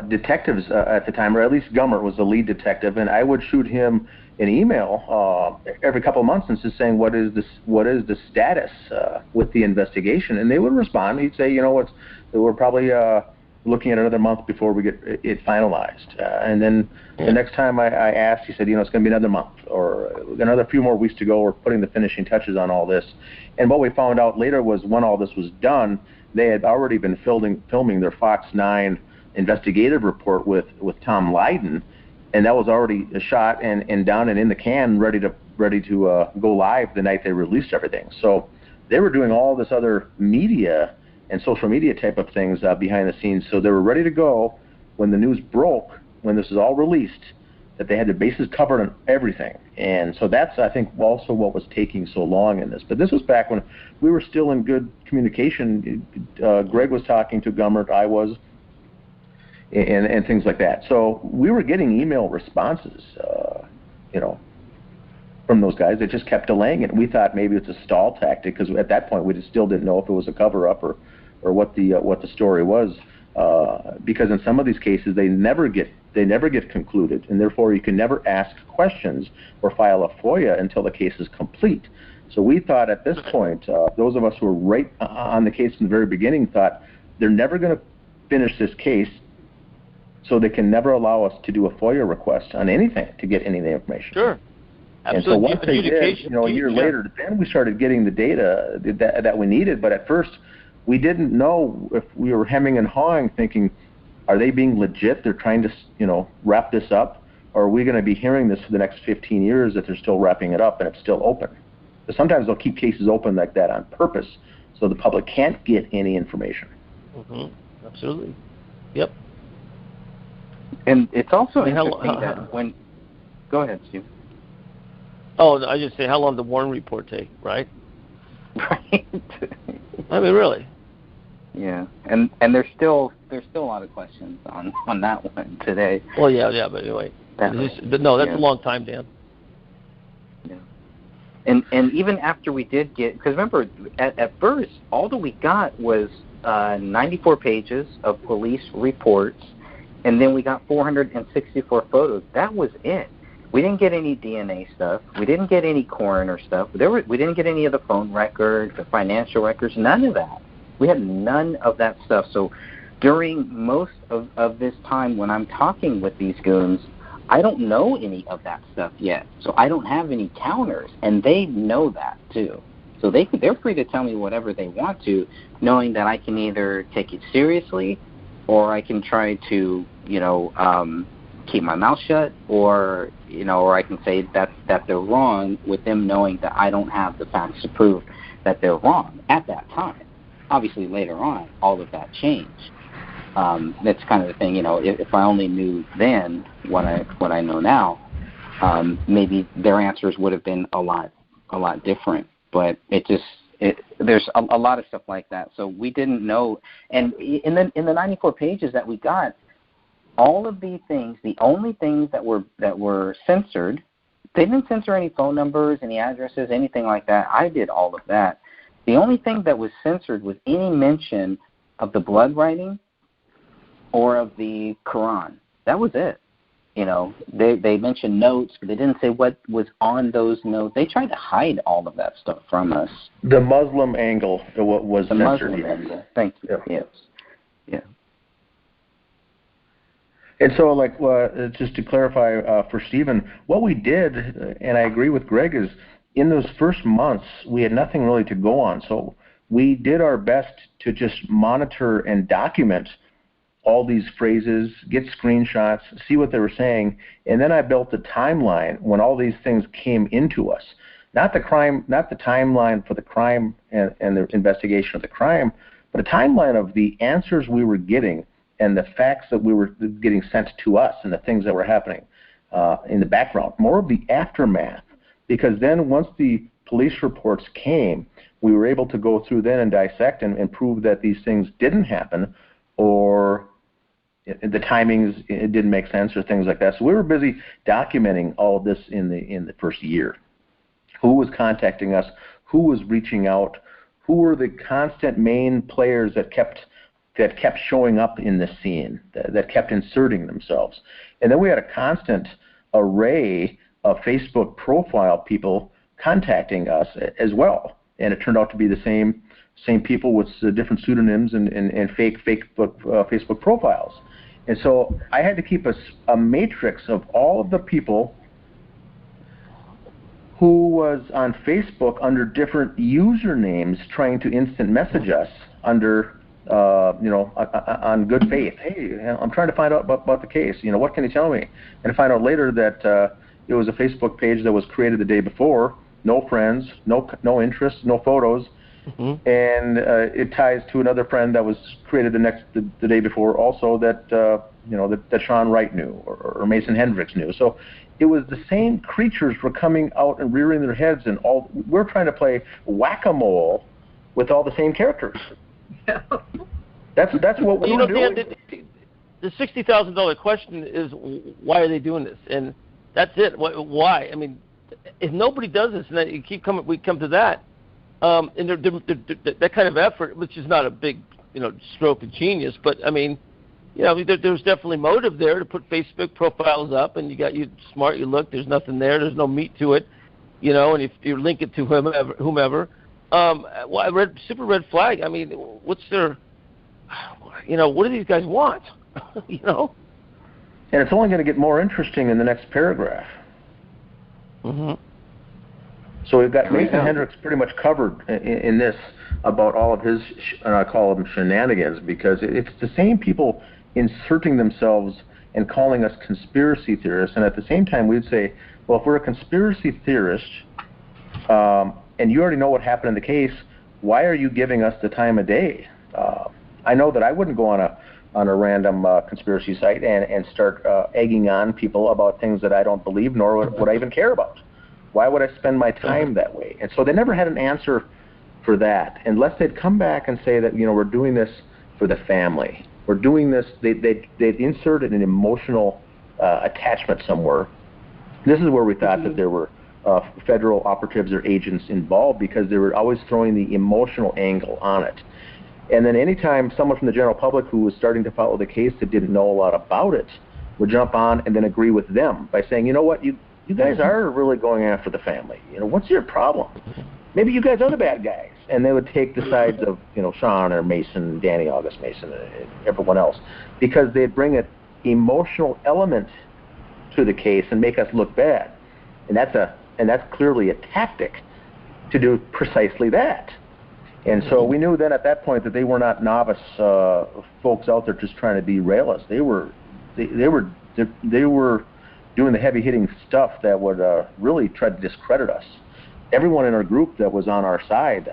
detectives at the time, or at least Gummert was the lead detective, and I would shoot him an email every couple of months and just saying, what is the status with the investigation? And they would respond. He'd say, we're probably looking at another month before we get it finalized. And then the next time I asked, he said, it's going to be another month or another few more weeks to go. We're putting the finishing touches on all this. And what we found out later was when all this was done, they had already been filming their Fox 9 investigative report with Tom Lydon, and that was already shot and done and in the can, ready to go live the night they released everything. So they were doing all this other media and social media type of things behind the scenes. So they were ready to go when the news broke, when this is all released, that they had their bases covered on everything. And so that's, I think, also what was taking so long in this. But this was back when we were still in good communication. Greg was talking to Gummert, I was, and things like that. So we were getting email responses, from those guys. They just kept delaying it. We thought maybe it's a stall tactic because at that point we just still didn't know if it was a cover-up or what the story was. Because in some of these cases they never get they never get concluded, and therefore you can never ask questions or file a FOIA until the case is complete. So we thought at this point, those of us who were right on the case from the very beginning thought they're never going to finish this case, so they can never allow us to do a FOIA request on anything to get any of the information. Sure. Absolutely. And so once they did, a year later, then we started getting the data that we needed. But at first, we didn't know if we were hemming and hawing, thinking, are they being legit? They're trying to, wrap this up, or are we going to be hearing this for the next 15 years that they're still wrapping it up and it's still open? But sometimes they'll keep cases open like that on purpose, so the public can't get any information. Mm-hmm. Absolutely. Yep. And it's also interesting that when... Go ahead, Steve. Oh, I just say, how long did the Warren report take, right? Right. I mean, really. Yeah, and there's still a lot of questions on that one today. Well, yeah, but anyway. But no, that's a long time, Dan. Yeah. And even after we did get, because remember, at first, all that we got was 94 pages of police reports, and then we got 464 photos. That was it. We didn't get any DNA stuff. We didn't get any coroner stuff. We didn't get any of the phone records, the financial records, none of that. We had none of that stuff. So during most of this time when I'm talking with these goons, I don't know any of that stuff yet. So I don't have any counters, and they know that too. So they're free to tell me whatever they want to, knowing that I can either take it seriously or I can try to, keep my mouth shut, or I can say that they're wrong, with them knowing that I don't have the facts to prove that they're wrong at that time. Obviously, later on, all of that changed. That's kind of the thing, if I only knew then what I know now, maybe their answers would have been a lot different. But there's a lot of stuff like that. So we didn't know. And in the 94 pages that we got, all of these things, the only things that were censored, they didn't censor any phone numbers, any addresses, anything like that. I did all of that. The only thing that was censored was any mention of the blood writing or of the Quran. That was it. They mentioned notes, but they didn't say what was on those notes. They tried to hide all of that stuff from us. The Muslim angle was the censored. Muslim angle. Thank you. Yeah. Yes. Yeah. And so, just to clarify for Stephen, what we did, and I agree with Greg, is in those first months, we had nothing really to go on. So we did our best to just monitor and document all these phrases, get screenshots, see what they were saying, and then I built the timeline when all these things came into us. Not the timeline for the crime and the investigation of the crime, but a timeline of the answers we were getting and the facts that we were getting sent to us and the things that were happening in the background. More of the aftermath, because then once the police reports came, we were able to go through then and dissect and prove that these things didn't happen, or the timings, it didn't make sense, or things like that. So we were busy documenting all of this in the first year. Who was contacting us? Who was reaching out? Who were the constant main players that kept showing up in the scene, that kept inserting themselves? And then we had a constant array of Facebook profile people contacting us as well. And it turned out to be the same people with different pseudonyms and fake Facebook profiles. And so I had to keep a matrix of all of the people who was on Facebook under different usernames trying to instant message us under, on good faith. Hey, I'm trying to find out about the case. What can you tell me? And I find out later that it was a Facebook page that was created the day before, no friends, no interests, no photos. Mm-hmm. And it ties to another friend that was created the day before, also that that Sean Wright knew or Mason Hendricks knew. So it was the same creatures were coming out and rearing their heads, and we're trying to play whack-a-mole with all the same characters. Yeah. That's what we were doing. The $60,000 question is, why are they doing this? And that's it. Why? I mean, if nobody does this, and then we come to that. And that kind of effort, which is not a big, stroke of genius, but I mean, there's definitely motive there to put Facebook profiles up, and you smart, you look, there's nothing there, there's no meat to it, and if you link it to whomever. Super red flag. I mean, what's their, what do these guys want? And it's only going to get more interesting in the next paragraph. Mm-hmm. So we've got Mason Hendricks pretty much covered in this about all of his, and I call them shenanigans, because it's the same people inserting themselves and calling us conspiracy theorists, and at the same time we'd say, well, if we're a conspiracy theorist, and you already know what happened in the case, why are you giving us the time of day? I know that I wouldn't go on a random conspiracy site and start egging on people about things that I don't believe, nor would I even care about. Why would I spend my time that way? And so they never had an answer for that, unless they'd come back and say that, we're doing this for the family. We're doing this, they'd inserted an emotional attachment somewhere. This is where we thought that there were federal operatives or agents involved, because they were always throwing the emotional angle on it. And then anytime someone from the general public who was starting to follow the case that didn't know a lot about it would jump on and then agree with them by saying, you know what, you guys are really going after the family. What's your problem? Maybe you guys are the bad guys. And they would take the sides of, Sean or Mason, Danny August Mason, and everyone else, because they'd bring an emotional element to the case and make us look bad. And that's clearly a tactic to do precisely that. And so we knew then at that point that they were not novice folks out there just trying to derail us. They were doing the heavy hitting stuff that would really try to discredit us. Everyone in our group that was on our side,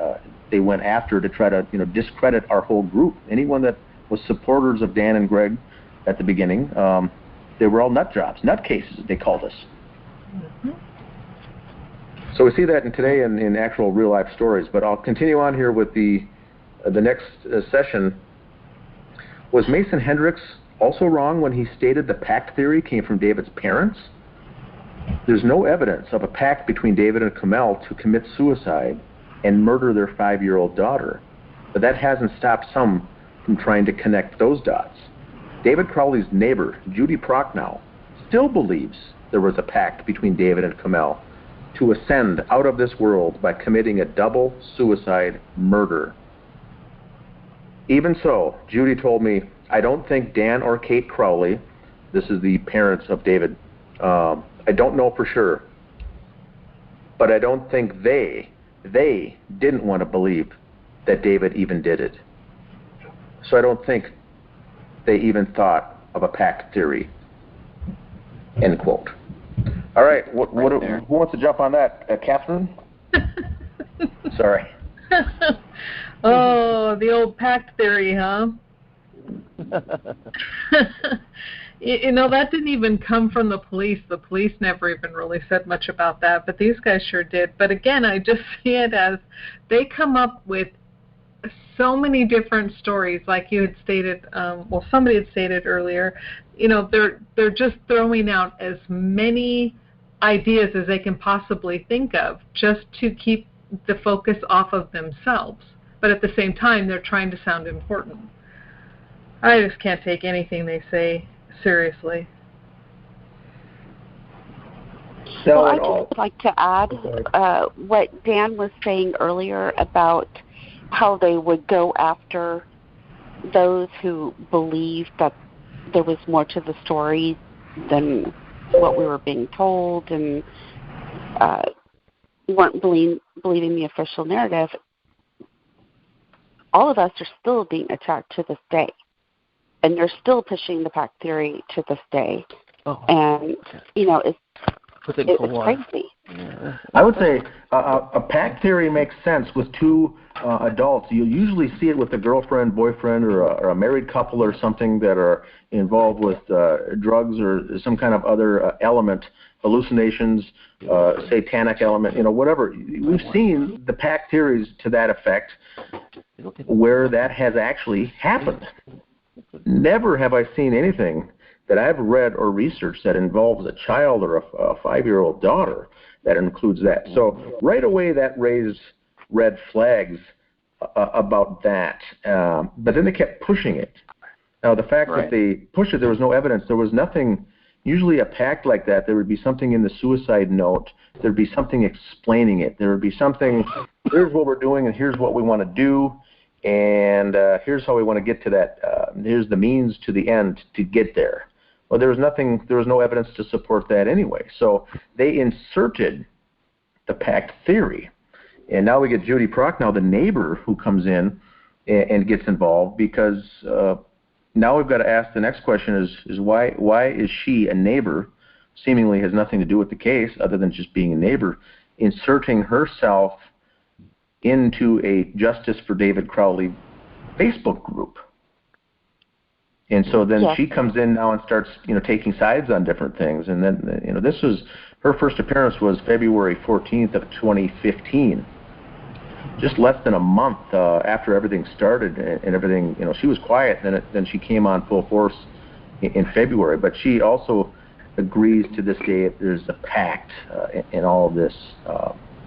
they went after to try to discredit our whole group. Anyone that was supporters of Dan and Greg at the beginning, they were all nut jobs, nut cases, they called us. Mm-hmm. So we see that today in actual real life stories. But I'll continue on here with the next session. Was Mason Hendricks also wrong when he stated the pact theory came from David's parents? There's no evidence of a pact between David and Kamel to commit suicide and murder their 5-year-old daughter. But that hasn't stopped some from trying to connect those dots. David Crowley's neighbor, Judy Prochnow, still believes there was a pact between David and Kamel to ascend out of this world by committing a double suicide murder. Even so, Judy told me, I don't think Dan or Kate Crowley, this is the parents of David, I don't know for sure, but I don't think they didn't want to believe that David even did it. So I don't think they even thought of a pact theory, end quote. All right, who wants to jump on that? Catherine? Sorry. Oh, the old pact theory, huh? That didn't even come from the police. The police never even really said much about that, but these guys sure did. But again, I just see it as they come up with so many different stories, like you had stated, somebody had stated earlier. They're just throwing out as many ideas as they can possibly think of just to keep the focus off of themselves. But at the same time, they're trying to sound important. I just can't take anything they say seriously. So I'd just like to add what Dan was saying earlier about how they would go after those who believed that there was more to the story than what we were being told and weren't believing the official narrative. All of us are still being attacked to this day. And they're still pushing the pact theory to this day. Oh. And, it's crazy. Yeah. I would say a pact theory makes sense with two adults. You usually see it with a girlfriend, boyfriend, or a married couple or something that are involved with drugs or some kind of other element, hallucinations, satanic element, whatever. We've seen the pact theories to that effect where that has actually happened. Never have I seen anything that I've read or researched that involves a child or a 5-year-old daughter that includes that. So right away that raised red flags about that. But then they kept pushing it. Now, the fact Right. that they pushed it, there was no evidence. There was nothing. Usually a pact like that, there would be something in the suicide note. There would be something explaining it. There would be something, here's what we're doing and here's what we want to do, and here's how we want to get to that. Here's the means to the end to get there. Well, there was nothing. There was no evidence to support that anyway. So they inserted the pact theory. And now we get Judy Prochnow, the neighbor, who comes in and gets involved, because now we've got to ask the next question is why is she, a neighbor, seemingly has nothing to do with the case other than just being a neighbor, inserting herself into a Justice for David Crowley Facebook group. And so then Yes. she comes in now and starts, taking sides on different things. And then, this was, her first appearance was February 14th of 2015. Just less than a month after everything started and everything, she was quiet. Then she came on full force in February. But she also agrees to this day that there's a pact in all of this,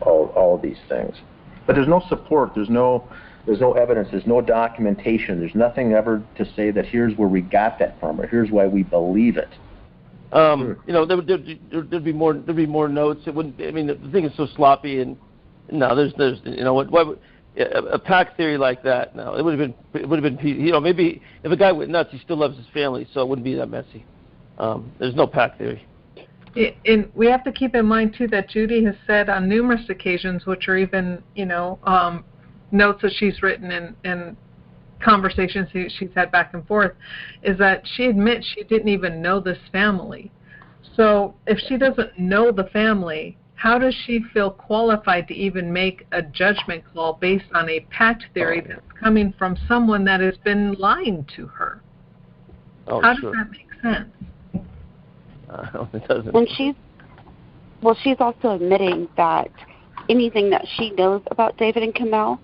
all of these things. But there's no support. There's no evidence. There's no documentation. There's nothing ever to say that here's where we got that from or here's why we believe it. There'd be more notes. It wouldn't. I mean, the thing is so sloppy, and no, there's a pack theory like that. No, it would have been. Maybe if a guy went nuts, he still loves his family, so it wouldn't be that messy. There's no pack theory. And we have to keep in mind too that Judy has said on numerous occasions, which are even notes that she's written and conversations she's had back and forth, is that she admits she didn't even know this family. So if she doesn't know the family, how does she feel qualified to even make a judgment call based on a pact theory that's coming from someone that has been lying to her? How does that make sense? It doesn't. And she's also admitting that anything that she knows about David and Kamel,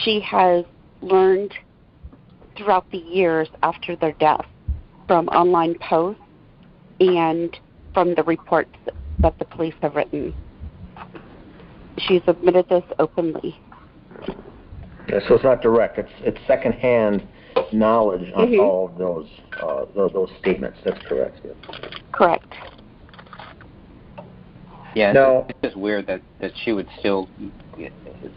she has learned throughout the years after their death from online posts and from the reports that the police have written. She's admitted this openly. Yeah, so it's not direct. It's secondhand knowledge on all of those statements. That's correct. Yeah. Correct. Yeah, it's just weird that she would still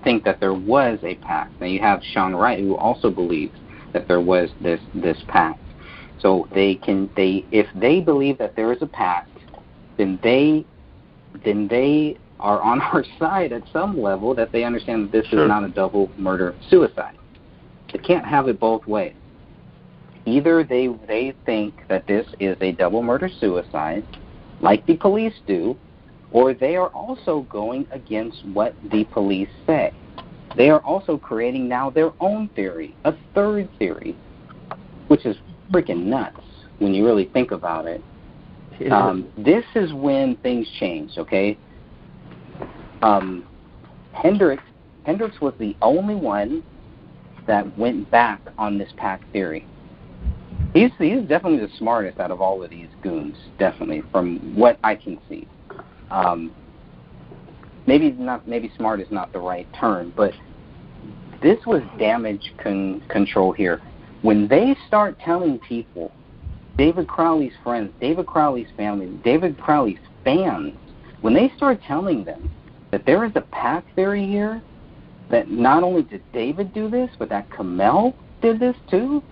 think that there was a pact. Now you have Sean Wright, who also believes that there was this pact. So if they believe that there is a pact, then they are on our side at some level, that they understand that this is not a double murder suicide. They can't have it both ways. Either they think that this is a double murder suicide, like the police do, or they are also going against what the police say. They are also creating now their own theory, a third theory, which is freaking nuts when you really think about it. This is when things change, okay? Hendricks was the only one that went back on this pact theory. He's definitely the smartest out of all of these goons, definitely, from what I can see. Maybe smart is not the right term, but this was damage control here. When they start telling people, David Crowley's friends, David Crowley's family, David Crowley's fans, when they start telling them that there is a pact theory here, that not only did David do this, but that Kamel did this too,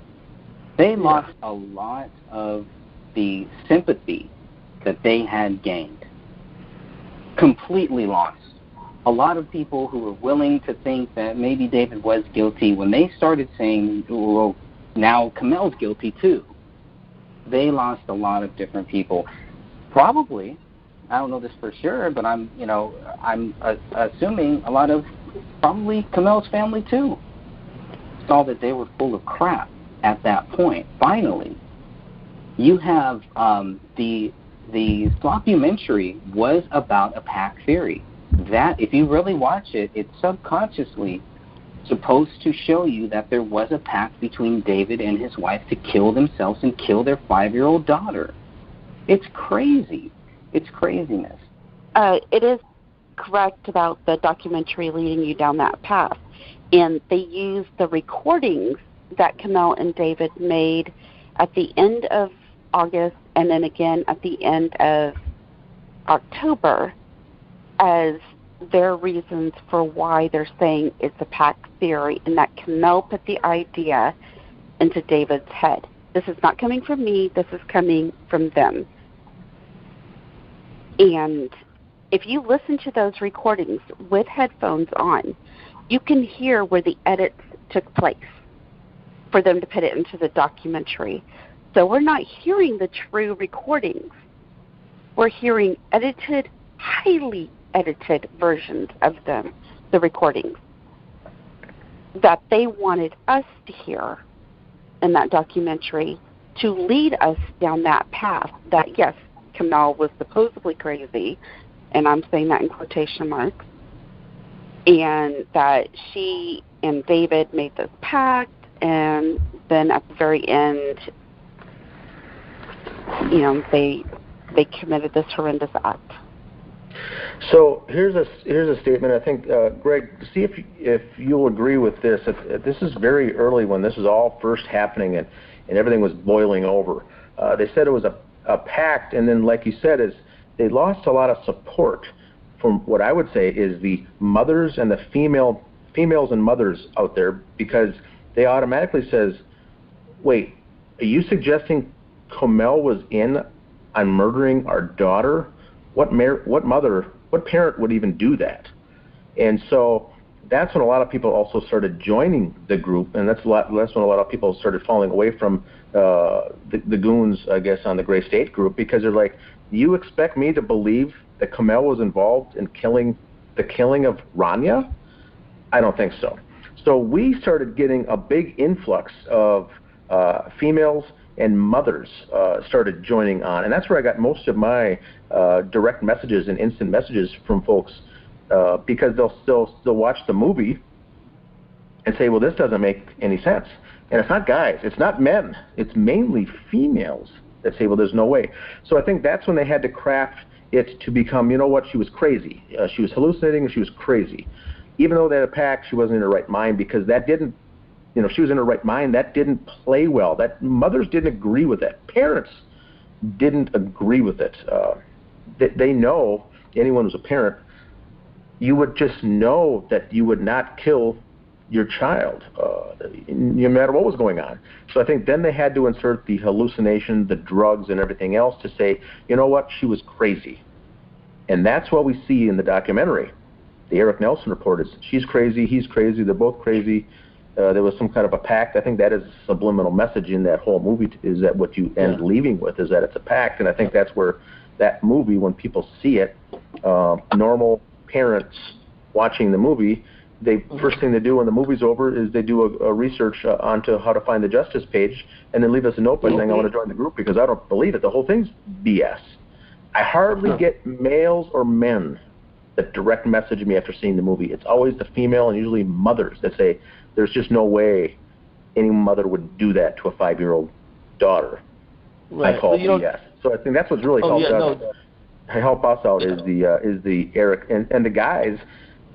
they lost a lot of the sympathy that they had gained. Completely lost. A lot of people who were willing to think that maybe David was guilty, when they started saying, well, now Kamel's guilty too, they lost a lot of different people. Probably, I don't know this for sure, but I'm assuming a lot of probably Kamel's family too saw that they were full of crap at that point. Finally, you have the sloppumentary was about a pack theory. That, if you really watch it, it's subconsciously supposed to show you that there was a pact between David and his wife to kill themselves and kill their 5-year-old daughter. It's crazy. It's craziness. It is correct about the documentary leading you down that path. And they used the recordings that Kamel and David made at the end of August and then again at the end of October as their reasons for why they're saying it's a pack theory, and that Kamel put the idea into David's head. This is not coming from me. This is coming from them. And if you listen to those recordings with headphones on, you can hear where the edits took place for them to put it into the documentary. So we're not hearing the true recordings. We're hearing edited, highly edited versions of them, the recordings, that they wanted us to hear in that documentary to lead us down that path that, yes, Kamel was supposedly crazy, and I'm saying that in quotation marks, and that she and David made this pact, and then at the very end, you know, they committed this horrendous act. So here's a statement. I think, Greg, see if you'll agree with this. This is very early when this was all first happening and everything was boiling over. They said it was a pact, and then, like you said, is they lost a lot of support from what I would say is the mothers and the females and mothers out there, because they automatically says, wait, are you suggesting Kamel was in on murdering our daughter? What parent would even do that? And so that's when a lot of people also started joining the group, and that's when a lot of people started falling away from the goons, I guess, on the Gray State group, because they're like, you expect me to believe that Kamel was involved in the killing of Rania? I don't think so. So we started getting a big influx of females and mothers started joining on, and that's where I got most of my direct messages and instant messages from folks, because they'll still watch the movie and say, well, this doesn't make any sense. And it's not guys, it's not men, it's mainly females that say, well, there's no way. So I think that's when they had to craft it to become, you know what, she was crazy. She was hallucinating and she was crazy. Even though they had a pact, she wasn't in her right mind, because that didn't, you know, if she was in her right mind, that didn't play well. That mothers didn't agree with that. Parents didn't agree with it. They know, anyone who's a parent, you would just know that you would not kill your child, no matter what was going on. So I think then they had to insert the hallucination, the drugs, and everything else to say, you know what, she was crazy. And that's what we see in the documentary. The Eric Nelson report is, she's crazy, he's crazy, they're both crazy. There was some kind of a pact. I think that is a subliminal message in that whole movie, is that what you end leaving with is that it's a pact. And I think that's where that movie, when people see it, normal parents watching the movie, first thing they do when the movie's over is they do a research onto how to find the justice page, and then leave us a note by saying, I want to join the group because I don't believe it. The whole thing's BS. I hardly get males or men that direct message me after seeing the movie. It's always the female and usually mothers that say, there's just no way any mother would do that to a 5-year-old daughter. Right. I call BS. So I think that's what's really helped us out is the Eric and the guys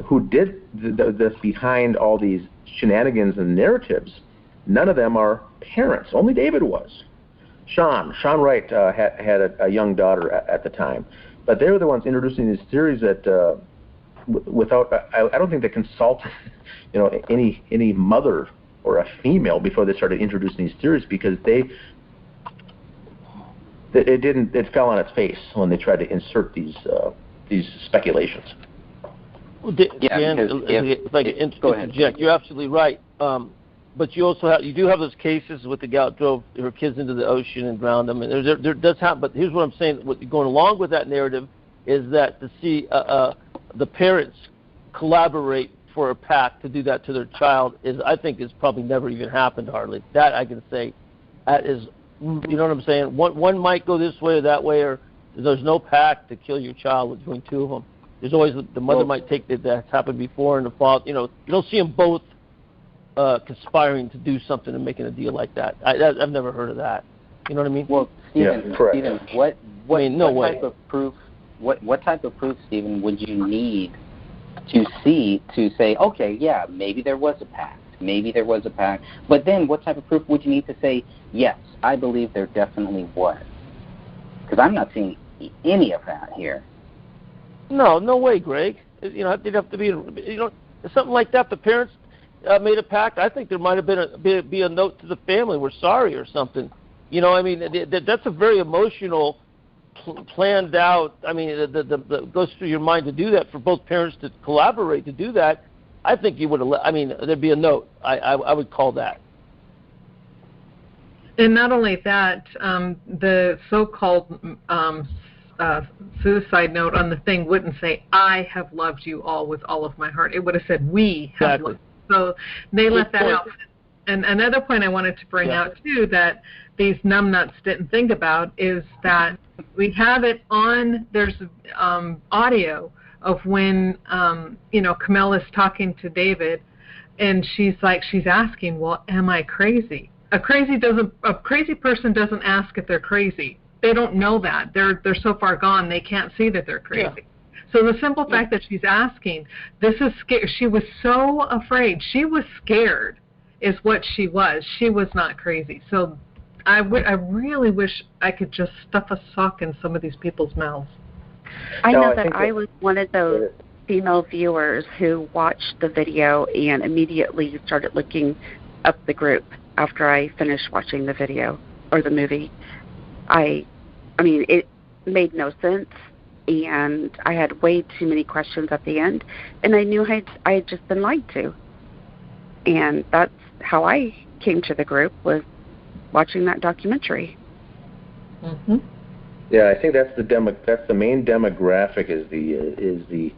who did this behind all these shenanigans and narratives. None of them are parents. Only David was. Sean Wright had a young daughter at the time, but they were the ones introducing these theories that I don't think they consulted, you know, any mother or a female before they started introducing these theories, because it fell on its face when they tried to insert these speculations. Well, if I can interject, you're absolutely right. But you also do have those cases with the gal that drove her kids into the ocean and drowned them, and there does happen. But here's what I'm saying: going along with that narrative is that to see the parents collaborate for a pact to do that to their child I think is probably never even happened hardly. That I can say, that is, you know what I'm saying? One might go this way or that way, or there's no pact to kill your child between two of them. There's always the mother might take that's happened before, and the father. You know, you don't see them both conspiring to do something and making a deal like that. I've never heard of that. You know what I mean? Well, Stephen, what type of proof? What type of proof, Stephen, would you need to see to say, okay, yeah, maybe there was a pact, but then what type of proof would you need to say, yes, I believe there definitely was. Because I'm not seeing any of that here. No way, Greg. You know, it'd have to be, something like that. The parents made a pact. I think there might have been be a note to the family, we're sorry or something. You know, I mean, that's a very emotional, planned out. I mean, the goes through your mind to do that for both parents to collaborate to do that. I think you would have. I mean, there'd be a note. I would call that. And not only that, the so-called suicide note on the thing wouldn't say, I have loved you all with all of my heart. It would have said, we have loved you. So they let that out. And another point I wanted to bring out, too, that these numbnuts didn't think about is that we have it on, there's audio of when, Camilla's talking to David, and she's asking, well, am I crazy? A crazy person doesn't ask if they're crazy. They don't know that. They're so far gone they can't see that they're crazy. Yeah. So the simple fact that she's asking, this is scary. She was so afraid. She was scared is what she was. She was not crazy. So I really wish I could just stuff a sock in some of these people's mouths. I know that I was one of those female viewers who watched the video and immediately started looking up the group after I finished watching the video or the movie. I mean, it made no sense, and I had way too many questions at the end, and I knew I had just been lied to. And that's how I came to the group, was watching that documentary. Mm-hmm. Yeah, I think that's the main demographic is the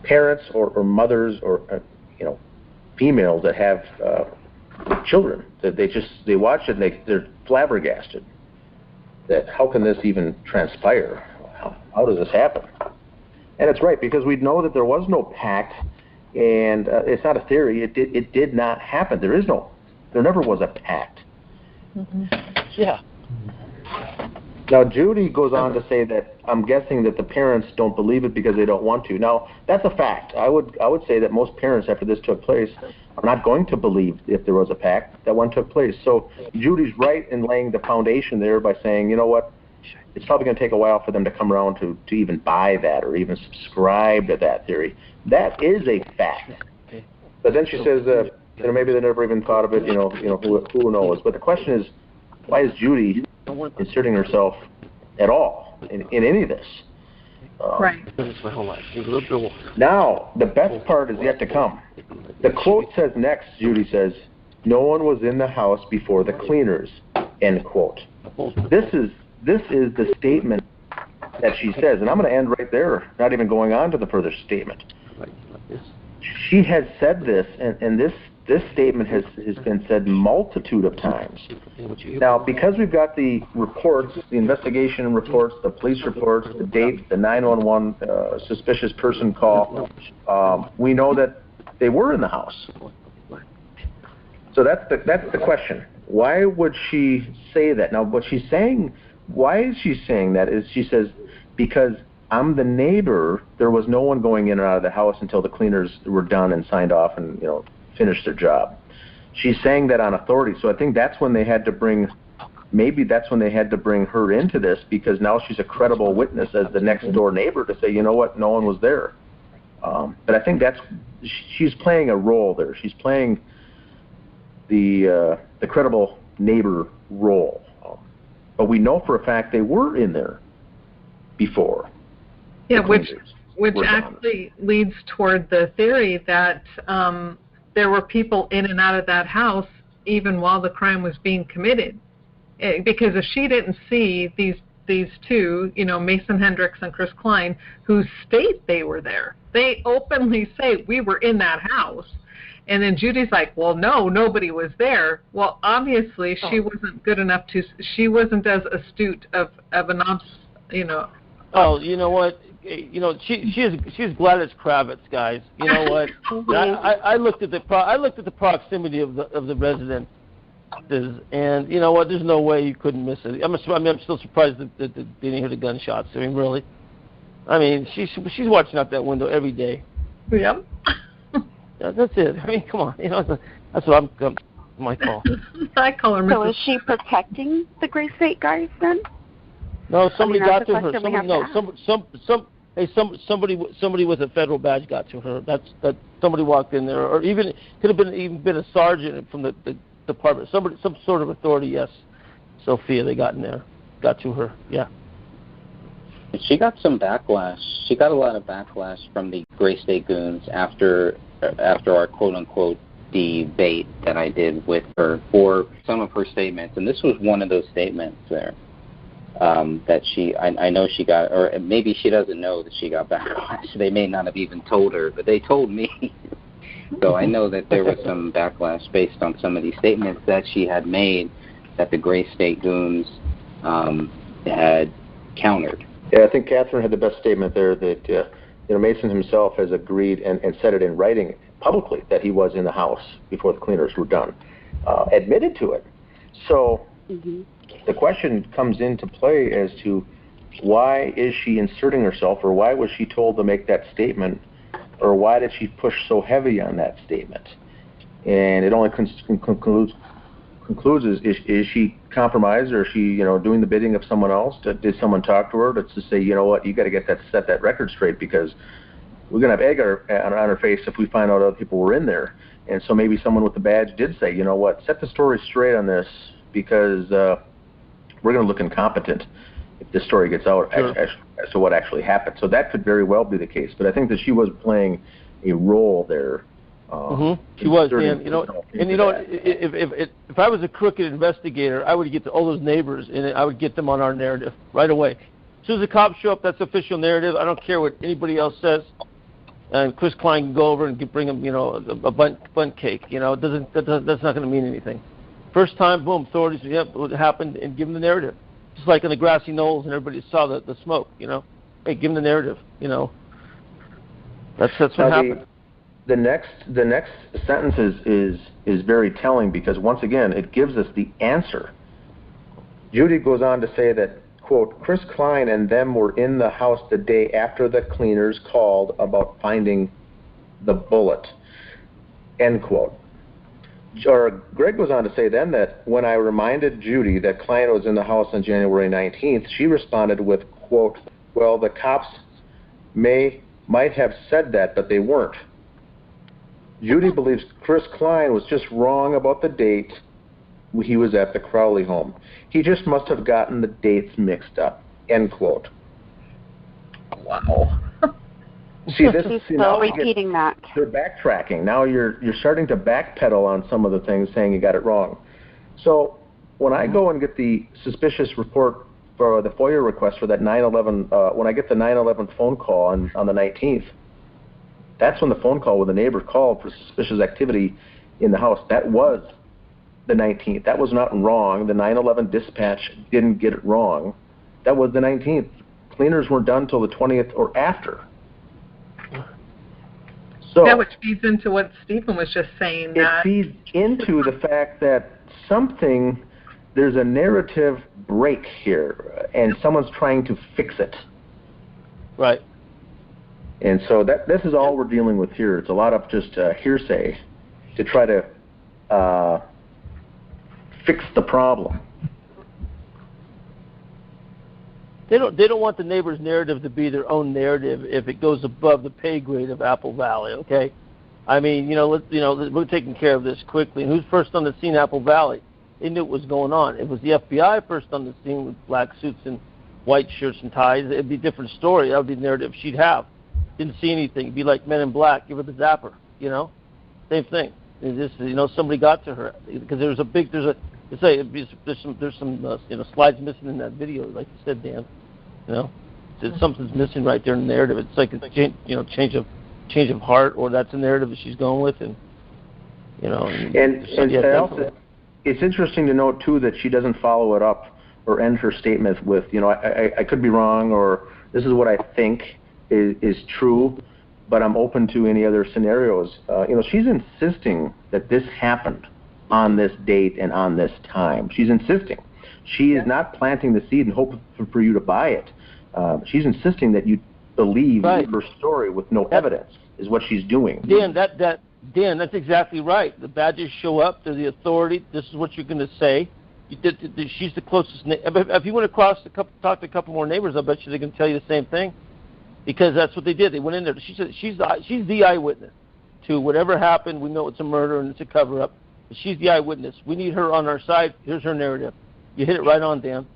parents or mothers or females that have children that they watch it and they're flabbergasted. That how can this even transpire? How does this happen? And it's right, because we know that there was no pact, and it's not a theory. It did not happen. There never was a pact. Mm-hmm. Yeah. Now Judy goes on to say that I'm guessing that the parents don't believe it because they don't want to. Now that's a fact. I would say that most parents after this took place are not going to believe if there was a pact that one took place. So Judy's right in laying the foundation there by saying, you know what, it's probably going to take a while for them to come around to even buy that or even subscribe to that theory. That is a fact. But then she says, maybe they never even thought of it. Who knows? But the question is, why is Judy inserting herself at all in any of this? Right. Now, the best part is yet to come. The quote says next, Judy says, no one was in the house before the cleaners, end quote. This is the statement that she says, and I'm going to end right there, not even going on to the further statement. She has said this, and this statement has been said multitude of times. Now, because we've got the reports, the investigation reports, the police reports, the dates, the 911 suspicious person call, we know that they were in the house. So that's the question. Why would she say that? Now, what she's saying, why is she saying that? Is she says, because I'm the neighbor, there was no one going in and out of the house until the cleaners were done and signed off and finished their job. She's saying that on authority. So I think that's when they had to bring her into this, because now she's a credible witness as the next door neighbor to say, you know what, no one was there. But I think she's playing a role there. She's playing the credible neighbor role. But we know for a fact they were in there before. Yeah, which actually leads toward the theory that there were people in and out of that house even while the crime was being committed. Because if she didn't see these two, Mason Hendricks and Chris Klein, who state they were there, they openly say, we were in that house. And then Judy's like, well, no, nobody was there. Well, obviously she wasn't good enough she wasn't as astute of an Oh, you know what? She's Gladys Kravitz, guys. You know what? I looked at the proximity of the residence, and you know what? There's no way you couldn't miss it. I'm still surprised that they didn't hear the gunshots. I mean, really. I mean, she's watching out that window every day. Yep. Yeah, that's it. I mean, come on. That's what I'm My call. I call her Mrs. So is she protecting the Gray State guys then? No, somebody got to her. Somebody with a federal badge got to her. That somebody walked in there, or even could have been a sergeant from the department. Some sort of authority. Yes, Sophia, they got in there, got to her. Yeah. She got some backlash. She got a lot of backlash from the Gray State goons after our quote-unquote debate that I did with her for some of her statements. And this was one of those statements there that I know she got, or maybe she doesn't know that she got backlash. They may not have even told her, but they told me. So I know that there was some backlash based on some of these statements that she had made that the Gray State goons had countered. Yeah, I think Catherine had the best statement there that Mason himself has agreed and said it in writing publicly that he was in the house before the cleaners were done, admitted to it. So the question comes into play as to why is she inserting herself, or why was she told to make that statement, or why did she push so heavy on that statement? And it only concludes is she compromised, or is she doing the bidding of someone else? Did someone talk to her to say, you know what, you got to set that record straight, because we're going to have egg on our face if we find out other people were in there. And so maybe someone with the badge did say, you know what, set the story straight on this, because we're going to look incompetent if this story gets out as to what actually happened. So that could very well be the case. But I think that she was playing a role there. She was, Dan. If I was a crooked investigator, I would get to all those neighbors and I would get them on our narrative right away. As soon as the cops show up, that's official narrative. I don't care what anybody else says. And Chris Klein can go over and bring him, a bunt cake. That's not going to mean anything. First time, boom, authorities, what happened, and give them the narrative. Just like in the grassy knolls, and everybody saw the smoke. Hey, give them the narrative. That's what happened. The next sentence is very telling, because once again it gives us the answer. Judy goes on to say that, quote, Chris Klein and them were in the house the day after the cleaners called about finding the bullet, end quote. Or Greg goes on to say then that when I reminded Judy that Klein was in the house on January 19th, she responded with, quote, well, the cops might have said that, but they weren't. Judy believes Chris Klein was just wrong about the date he was at the Crowley home. He just must have gotten the dates mixed up, end quote. Wow. See, this She's still repeating that. They're backtracking. Now you're starting to backpedal on some of the things, saying you got it wrong. So when I go and get the suspicious report for the FOIA request for that 9/11, when I get the 9/11 phone call on the 19th, that's when the phone call with the neighbor called for suspicious activity in the house. That was the 19th. That was not wrong. The 9/11 dispatch didn't get it wrong. That was the 19th. Cleaners weren't done until the 20th or after. So that which feeds into what Stephen was just saying. It feeds into the fact that there's a narrative break here, and someone's trying to fix it. Right. And so this is all we're dealing with here. It's a lot of just hearsay to try to fix the problem. They don't want the neighbor's narrative to be their own narrative if it goes above the pay grade of Apple Valley. Okay, I mean, we're taking care of this quickly. And who's first on the scene? Apple Valley. They knew what was going on. If it was the FBI first on the scene with black suits and white shirts and ties, it'd be a different story. That would be the narrative she'd have. Didn't see anything. It'd be like Men in Black. Give her the zapper. Same thing. It's just somebody got to her because there's some slides missing in that video, like you said, Dan. Something's missing right there in the narrative. It's like a change of heart, or that's a narrative that she's going with, and it's interesting to note too that she doesn't follow it up or end her statement with, I could be wrong, or this is what I think is true, but I'm open to any other scenarios. She's insisting that this happened on this date and on this time. She's insisting. She is not planting the seed and hoping for you to buy it. She's insisting that you believe her story with no evidence is what she's doing. Dan, that Dan, that's exactly right. The badges show up. They're the authority. This is what you're going to say. She's the closest. If you went across talk to a couple more neighbors, I bet you they can tell you the same thing, because that's what they did. They went in there. She said she's the eyewitness to whatever happened. We know it's a murder and it's a cover-up. But she's the eyewitness. We need her on our side. Here's her narrative. You hit it right on, Dan.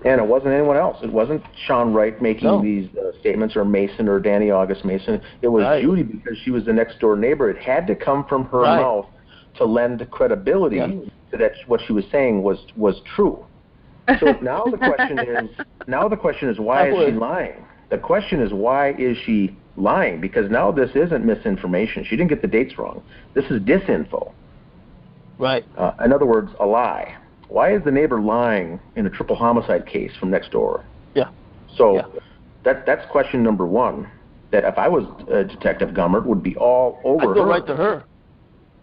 And it wasn't anyone else. It wasn't Sean Wright making these statements, or Mason, or Danny August Mason. It was Judy, because she was the next door neighbor. It had to come from her mouth to lend credibility to that what she was saying was true. So now the question is why is she lying? The question is, why is she lying? Because now this isn't misinformation. She didn't get the dates wrong. This is disinfo. Right. In other words, a lie. Why is the neighbor lying in a triple homicide case from next door? Yeah. So that's question number one. That if I was Detective Gummert, would be all over her. I'd go right to her.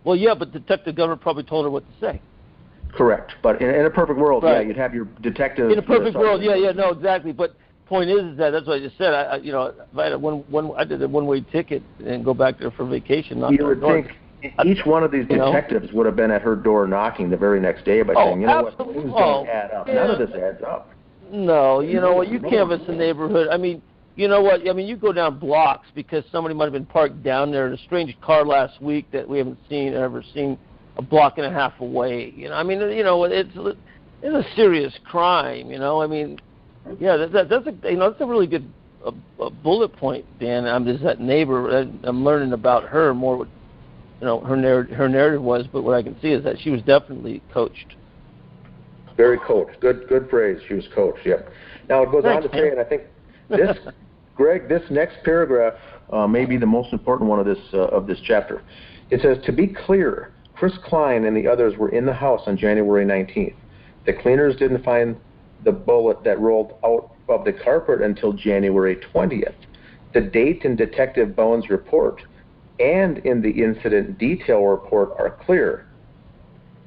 Well, yeah, but Detective Gummert probably told her what to say. Correct. But in a perfect world, you'd have your detective. In a perfect world, no, exactly. But point is that's what I just said. If I had I did a one-way ticket and go back there for vacation. You would think each one of these detectives would have been at her door knocking the very next day by saying, you know what, things don't add up. None of this adds up. No, you know what, you canvass the neighborhood. I mean, you know what, you go down blocks because somebody might have been parked down there in a strange car last week that we haven't ever seen a block and a half away. It's a serious crime, I mean, that's a really good bullet point, Dan. There's that neighbor. I'm learning about her more. What, her narrative was, but what I can see is that she was definitely coached. Very coached. Good phrase. She was coached. Yep. Now it goes on to say, and I think this, Greg, this next paragraph may be the most important one of this chapter. It says, to be clear, Chris Klein and the others were in the house on January 19th. The cleaners didn't find the bullet that rolled out of the carpet until January 20th. The date in Detective Bowen's report and in the incident detail report are clear.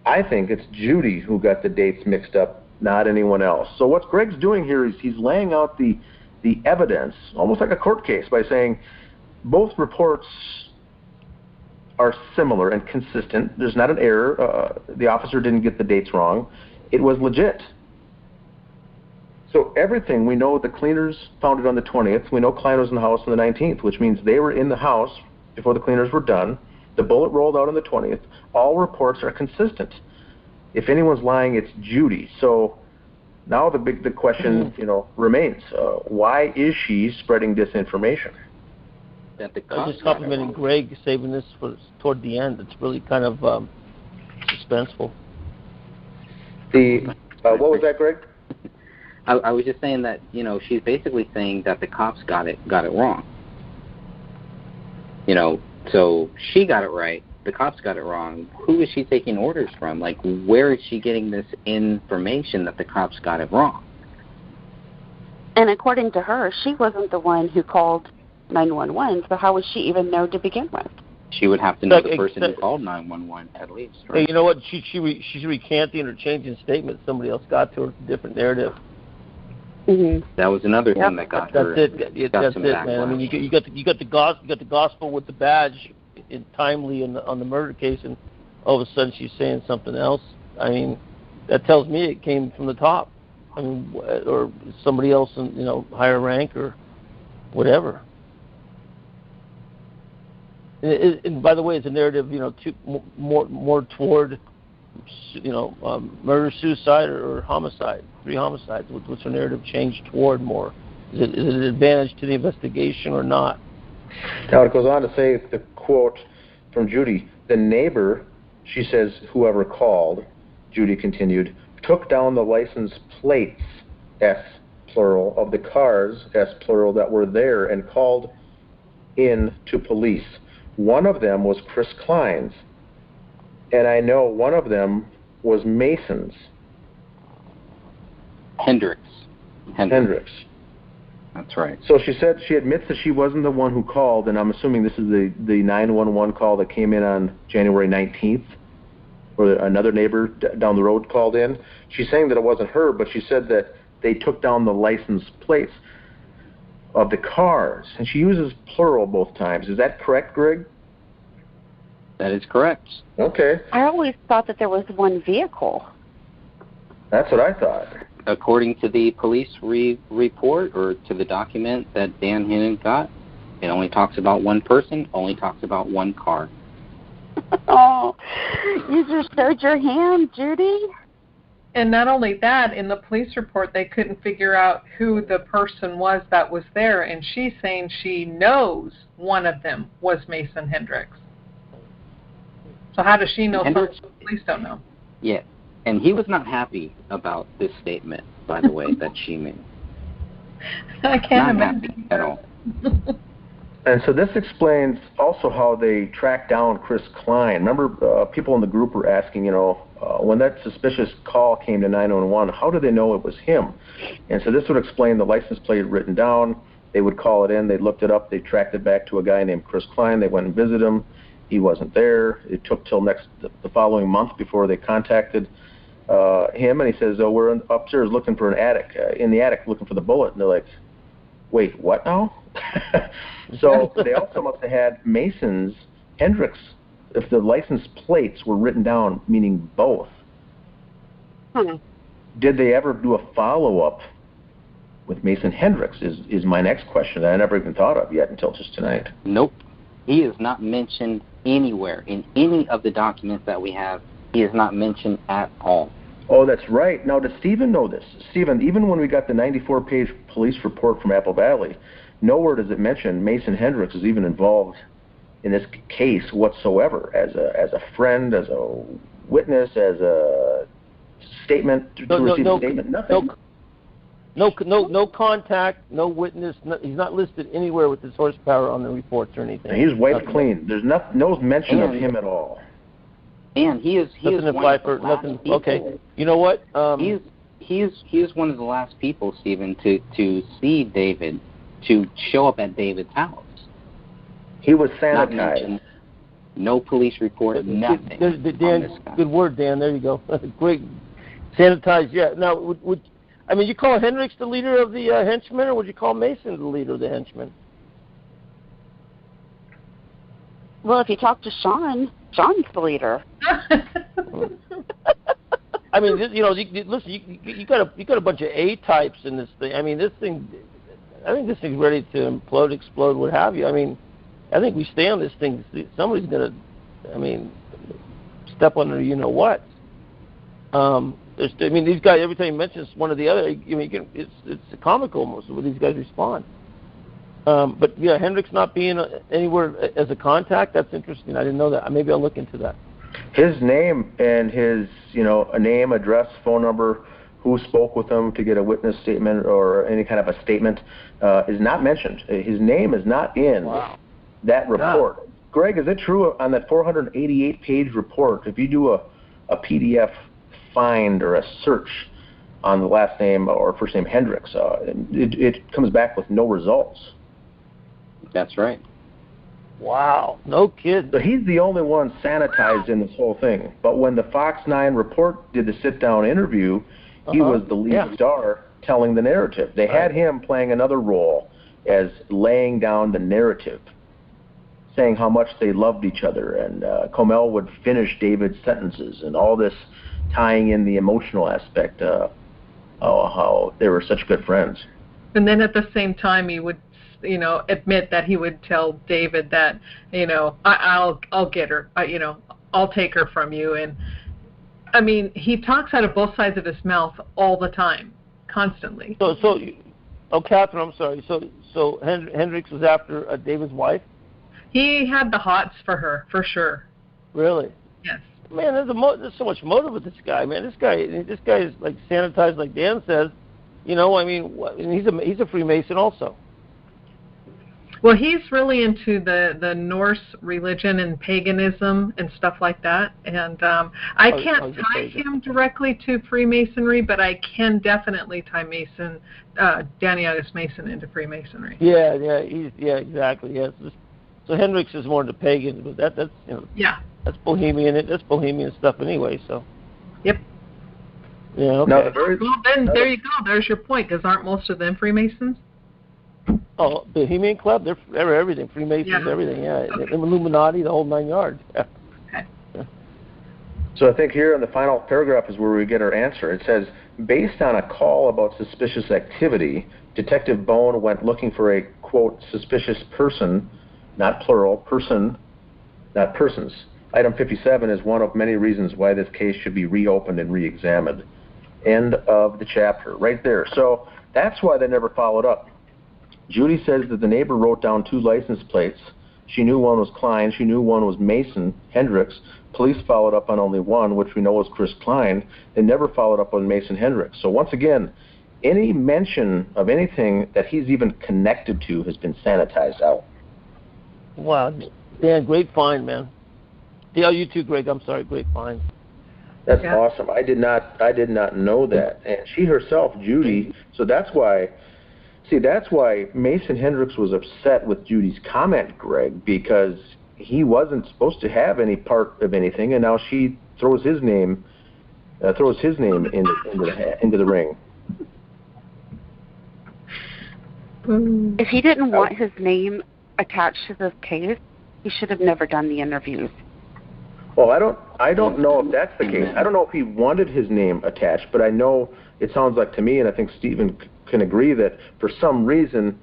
I think it's Judy who got the dates mixed up, not anyone else. So what Greg's doing here is he's laying out the evidence, almost like a court case, by saying both reports are similar and consistent. There's not an error. The officer didn't get the dates wrong. It was legit. So everything, we know the cleaners found it on the 20th. We know Klein was in the house on the 19th, which means they were in the house before the cleaners were done. The bullet rolled out on the 20th. All reports are consistent. If anyone's lying, it's Judy. So now the question, remains. Why is she spreading disinformation? I was just complimenting Greg saving this for toward the end. It's really kind of suspenseful. What was that, Greg? I was just saying that she's basically saying that the cops got it wrong. So she got it right. The cops got it wrong. Who is she taking orders from? Like, where is she getting this information that the cops got it wrong? And according to her, she wasn't the one who called 911, so how would she even know to begin with? She would have to know the person who called 911 at least. Right? Hey, you know what? She's recanting or changing statements. Somebody else got to her. Different narrative. Mm-hmm. That was another thing that got her. That's it, man. I mean, you got the gospel with the badge, timely on the murder case, and all of a sudden she's saying something else. I mean, that tells me it came from the top. I mean, or somebody else in higher rank or whatever. And by the way, it's a narrative, more toward, murder, suicide, or homicide. 3 homicides. What's her narrative changed toward more? Is it an advantage to the investigation or not? Now it goes on to say, the quote from Judy, the neighbor, she says, whoever called, Judy continued, took down the license plates, S plural, of the cars, S plural, that were there and called in to police. One of them was Chris Klein's, and I know one of them was Mason's. Hendricks. That's right. So she said she admits that she wasn't the one who called, and I'm assuming this is the 911 call that came in on January 19th, or another neighbor down the road called in. She's saying that it wasn't her, but she said that they took down the license plates of the cars, and she uses plural both times. Is that correct, Greg? That is correct. Okay. I always thought that there was one vehicle. That's what I thought. According to the police report or to the document that Dan Hennen got, it only talks about one person, only talks about one car. Oh, you just showed your hand, Judy. And not only that, in the police report, they couldn't figure out who the person was that was there, and she's saying she knows one of them was Mason Hendricks. So how does she know something the police don't know? Yeah, and he was not happy about this statement, by the way, that she made. I can't not imagine. happy at all. And so this explains also how they tracked down Chris Klein. Remember, people in the group were asking, when that suspicious call came to 911, how did they know it was him? And so this would explain the license plate written down. They would call it in. They looked it up. They tracked it back to a guy named Chris Klein. They went and visited him. He wasn't there. It took till the following month before they contacted him. And he says, "Oh, we're upstairs looking for an attic, in the attic looking for the bullet." And they're like, "Wait, what now?" So they also must have had Mason's, Hendricks, if the license plates were written down, meaning both. Did they ever do a follow-up with Mason Hendricks is my next question that I never even thought of yet until just tonight. Nope. He is not mentioned anywhere in any of the documents that we have. He is not mentioned at all. Oh, that's right. Now, does Stephen know this? Stephen, even when we got the 94-page police report from Apple Valley, nowhere does it mention Mason Hendricks is even involved in this case whatsoever, as a friend, as a witness, as a statement to receive a statement. Nothing. No contact, no witness. He's not listed anywhere with his horsepower on the reports or anything. He's wiped clean. There's no mention of him at all. And he is one of the last people. Okay, you know what? He is one of the last people, Stephen, to see David, to show up at David's house. He was sanitized. No police report, nothing. Dan, good word, Dan. There you go. Great. Sanitized, yeah. Now, you call Hendricks the leader of the henchmen, or would you call Mason the leader of the henchmen? Well, if you talk to Sean, Sean's the leader. I mean, listen, you got a bunch of A types in this thing. I mean, I think this thing's ready to implode, explode, what have you. I mean, I think we stay on this thing. Somebody's gonna, step on the what. These guys, every time he mentions one or the other, it's comical almost the way these guys respond. But yeah, Hendricks not being anywhere as a contact, that's interesting. I didn't know that. Maybe I'll look into that. His name and his, a name, address, phone number, who spoke with him to get a witness statement or any kind of a statement is not mentioned. His name is not in that report. Yeah. Greg, is it true on that 488-page report, if you do a PDF find or a search on the last name or first name Hendricks, it comes back with no results? That's right. Wow. No kidding. So he's the only one sanitized in this whole thing. But when the Fox 9 report did the sit-down interview, he was the lead star telling the narrative. They had him playing another role as laying down the narrative, saying how much they loved each other, and Comel would finish David's sentences, and all this tying in the emotional aspect of how they were such good friends. And then at the same time, he would, admit that he would tell David that, I'll get her, I'll take her from you. And he talks out of both sides of his mouth all the time, constantly. Catherine, I'm sorry. So Hendricks was after David's wife? He had the hots for her, for sure. Really? Yes. Man, there's so much motive with this guy. Man, this guy is like sanitized, like Dan says. He's a Freemason also. Well, he's really into the Norse religion and paganism and stuff like that. And I can't tie him directly to Freemasonry, but I can definitely tie Danny August Mason into Freemasonry. Yeah, exactly. Yes. So Hendricks is more into pagan, but that's that's Bohemian. That's Bohemian stuff anyway. So. Yep. Yeah. Okay. Now, there you go. There's your point. Because aren't most of them Freemasons? Oh, Bohemian Club, they're everything. Freemasons, everything, yeah. Okay. Illuminati, the whole 9 yards. Yeah. So I think here in the final paragraph is where we get our answer. It says, based on a call about suspicious activity, Detective Bone went looking for a, quote, suspicious person, not plural, person, not persons. Item 57 is one of many reasons why this case should be reopened and re-examined. End of the chapter, right there. So that's why they never followed up. Judy says that the neighbor wrote down 2 license plates. She knew one was Klein. She knew one was Mason Hendricks. Police followed up on only one, which we know was Chris Klein. They never followed up on Mason Hendricks. So once again, any mention of anything that he's even connected to has been sanitized out. Wow, Dan, great find, man. Yeah, you too, Greg. I'm sorry, great find. That's awesome. I did not know that. And she herself, Judy, so that's why Mason Hendricks was upset with Judy's comment, Greg, because he wasn't supposed to have any part of anything, and now she throws his name into the ring. If he didn't want his name attached to this case, he should have never done the interviews. Well, I don't know if that's the case. I don't know if he wanted his name attached, but I know it sounds like to me, and I think Stephen can agree, that for some reason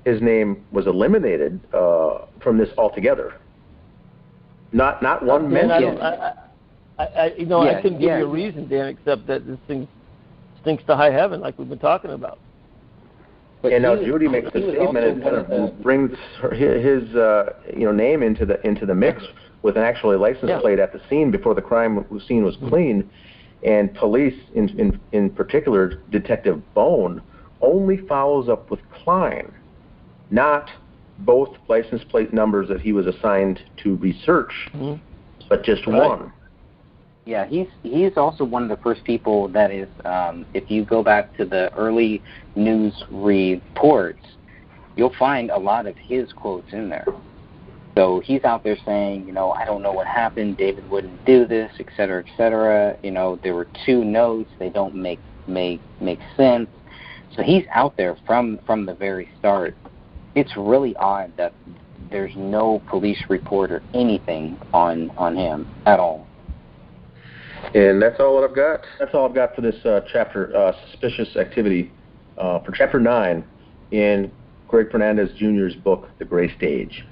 his name was eliminated from this altogether. Not one mention. I couldn't give you a reason, Dan, except that this thing stinks to high heaven, like we've been talking about. But and now Judy makes the statement and kind of brings his name into the mix with an actual license plate at the scene before the crime scene was clean, and police, in particular Detective Bone, only follows up with Klein, not both license plate numbers that he was assigned to research, but just one. Yeah, he's also one of the first people that is, if you go back to the early news reports, you'll find a lot of his quotes in there. So he's out there saying, I don't know what happened, David wouldn't do this, et cetera, et cetera. There were 2 notes, they don't make sense. So he's out there from the very start. It's really odd that there's no police report or anything on him at all. And that's all that I've got. That's all I've got for this chapter, Suspicious Activity, for Chapter 9 in Greg Fernandez Jr.'s book, The Gray Stage.